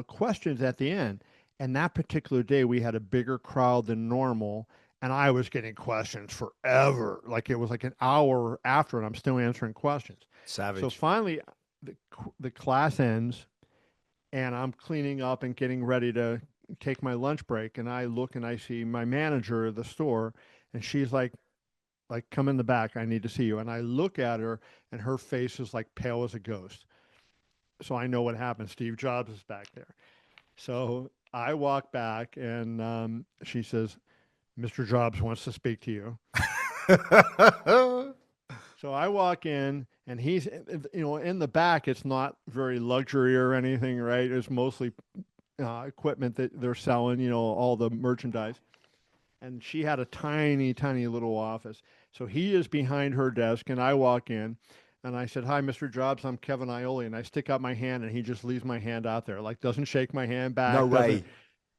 questions at the end. And that particular day, we had a bigger crowd than normal. And I was getting questions forever. Like it was like an hour after, and I'm still answering questions. Savage. So finally, the class ends, and I'm cleaning up and getting ready to take my lunch break. And I look and I see my manager of the store, and she's like, come in the back. I need to see you. And I look at her, and her face is like pale as a ghost. So I know what happened. Steve Jobs is back there. So I walk back, and she says, Mr. Jobs wants to speak to you. So I walk in, and he's, in the back, it's not very luxury or anything, right? It's mostly equipment that they're selling, all the merchandise. And she had a tiny, tiny little office. So he is behind her desk, and I walk in, and I said, hi, Mr. Jobs, I'm Kevin Iole. And I stick out my hand, and he just leaves my hand out there, like doesn't shake my hand back. No way.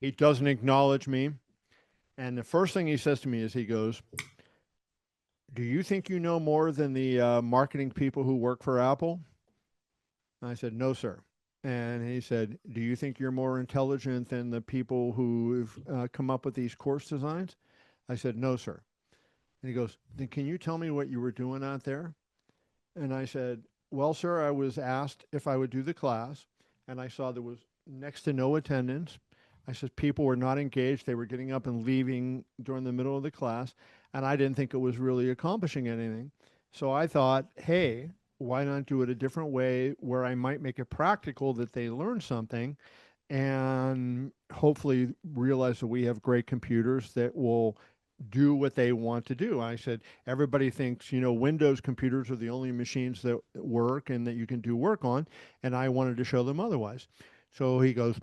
He doesn't acknowledge me. And the first thing he says to me is, he goes, do you think you know more than the marketing people who work for Apple? I said, no, sir. And he said, do you think you're more intelligent than the people who've come up with these course designs? I said, no, sir. And he goes, then can you tell me what you were doing out there? And I said, well, sir, I was asked if I would do the class, and I saw there was next to no attendance. I said people were not engaged. They were getting up and leaving during the middle of the class, and I didn't think it was really accomplishing anything. So I thought, hey, why not do it a different way where I might make it practical that they learn something and hopefully realize that we have great computers that will do what they want to do. I said, everybody thinks, Windows computers are the only machines that work and that you can do work on. And I wanted to show them otherwise. So he goes,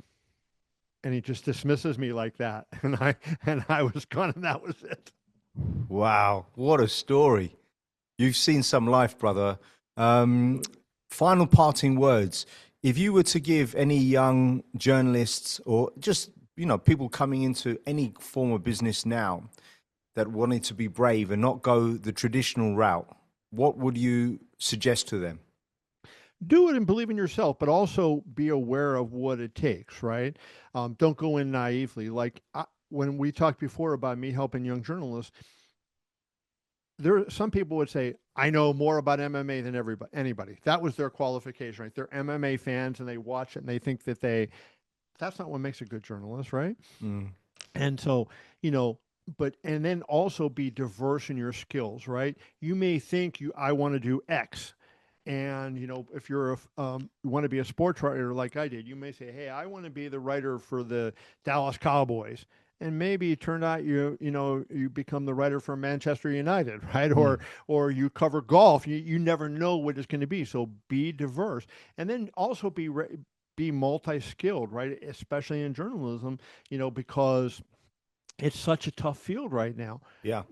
and he just dismisses me like that. And I was gone, and that was it. Wow, what a story. You've seen some life, brother. Final parting words. If you were to give any young journalists or just, people coming into any form of business now that wanted to be brave and not go the traditional route, what would you suggest to them? Do it and believe in yourself, but also be aware of what it takes, right? Don't go in naively. When we talked before about me helping young journalists, some people would say, I know more about MMA than anybody. That was their qualification, right? They're MMA fans and they watch it and they think that's not what makes a good journalist, right? Mm. And so, and then also be diverse in your skills, right? You may think I want to do X. And, if you want to be a sports writer like I did, you may say, hey, I want to be the writer for the Dallas Cowboys. And maybe it turned out you become the writer for Manchester United, right? Or you cover golf. You never know what it's going to be. So be diverse. And then also be multi-skilled, right? Especially in journalism, because it's such a tough field right now. Yeah.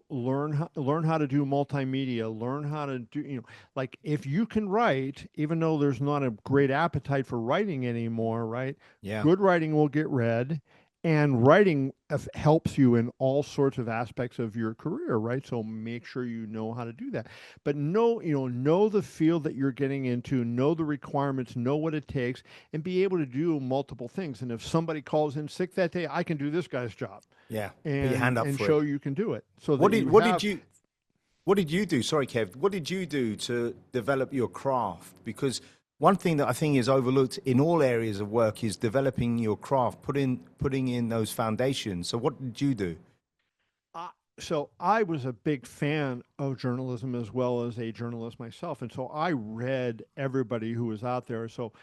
Learn how to do multimedia, learn how to do, like if you can write, even though there's not a great appetite for writing anymore, right? Yeah. Good writing will get read, and writing helps you in all sorts of aspects of your career, right? So make sure you know how to do that. But know the field that you're getting into, know the requirements, know what it takes, and be able to do multiple things. And if somebody calls in sick that day, I can do this guy's job. Yeah. And, put your hand up and for show it. you can do it. So What did you do? Sorry, Kev. What did you do to develop your craft? Because one thing that I think is overlooked in all areas of work is developing your craft, putting in those foundations. So what did you do? So I was a big fan of journalism as well as a journalist myself. And so I read everybody who was out there. So,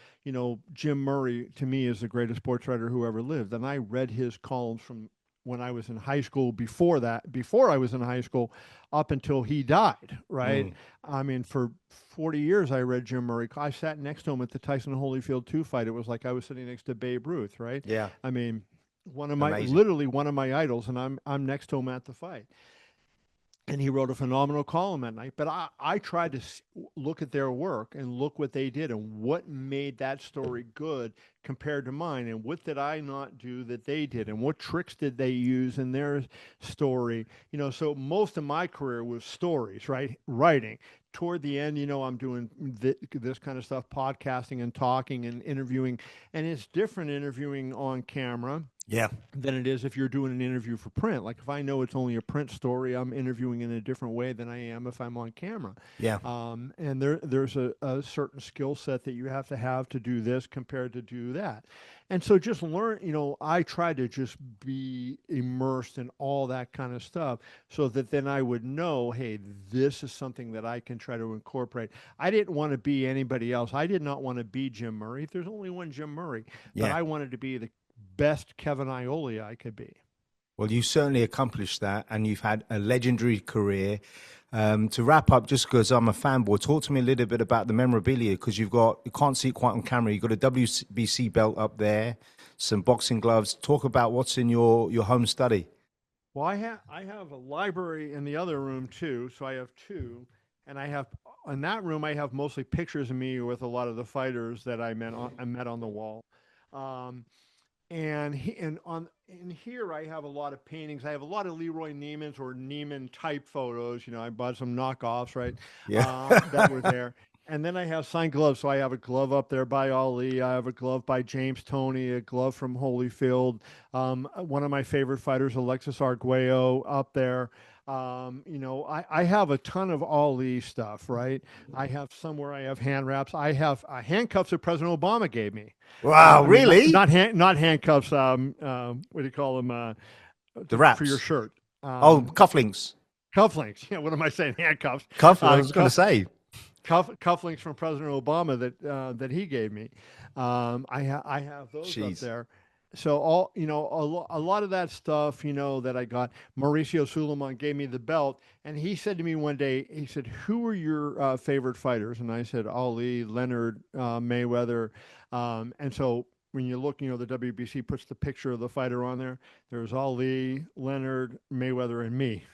Jim Murray to me is the greatest sports writer who ever lived. And I read his columns from when I was in high school, before I was in high school, up until he died, right? Mm. I mean, for 40 years, I read Jim Murray. I sat next to him at the Tyson-Holyfield 2 fight. It was like I was sitting next to Babe Ruth, right? Yeah. I mean, Amazing. literally one of my idols, and I'm next to him at the fight. And he wrote a phenomenal column at night. But I tried to look at their work and look what they did and what made that story good compared to mine. And what did I not do that they did? And what tricks did they use in their story? So most of my career was stories, right? Writing. Toward the end, I'm doing this kind of stuff, podcasting and talking and interviewing. And it's different interviewing on camera. Yeah. Than it is if you're doing an interview for print. Like if I know it's only a print story, I'm interviewing in a different way than I am if I'm on camera. Yeah. And there's a certain skill set that you have to do this compared to do that. And so just learn, I try to just be immersed in all that kind of stuff so that then I would know, hey, this is something that I can try to incorporate. I didn't want to be anybody else. I did not want to be Jim Murray. There's only one Jim Murray. Yeah. But I wanted to be the best Kevin Iole I could be. Well, you certainly accomplished that, and you've had a legendary career. To wrap up, just because I'm a fanboy, talk to me a little bit about the memorabilia, because you can't see it quite on camera. You've got a WBC belt up there, some boxing gloves. Talk about what's in your home study. Well, I have a library in the other room too, so I have two, and in that room I have mostly pictures of me with a lot of the fighters that I met on the wall. And in here I have a lot of paintings. I have a lot of Leroy Neiman's or Neiman type photos. I bought some knockoffs, right? Yeah. That were there. And then I have signed gloves. So I have a glove up there by Ali. I have a glove by James Toney, a glove from Holyfield. One of my favorite fighters, Alexis Arguello, up there. I have a ton of Ali stuff, right? I have somewhere I have hand wraps. I have handcuffs that President Obama gave me. Wow, really? Not handcuffs. What do you call them? The wraps for your shirt. Cufflinks. Cufflinks. Yeah, what am I saying? Handcuffs. I was going to say. Cufflinks from President Obama that he gave me. I have those Jeez. up there. So a lot of that stuff, that I got. Mauricio Suleiman gave me the belt, and he said to me one day, he said, "Who are your favorite fighters?" And I said, Ali, Leonard, Mayweather, and so. When you look, the WBC puts the picture of the fighter on there. There's Ali, Leonard, Mayweather, and me.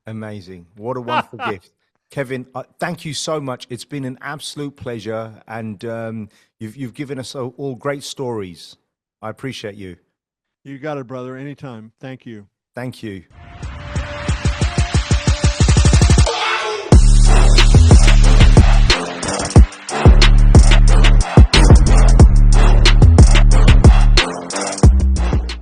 Amazing. What a wonderful gift. Kevin, thank you so much. It's been an absolute pleasure. And you've given us all great stories. I appreciate you. You got it, brother. Anytime. Thank you. Thank you.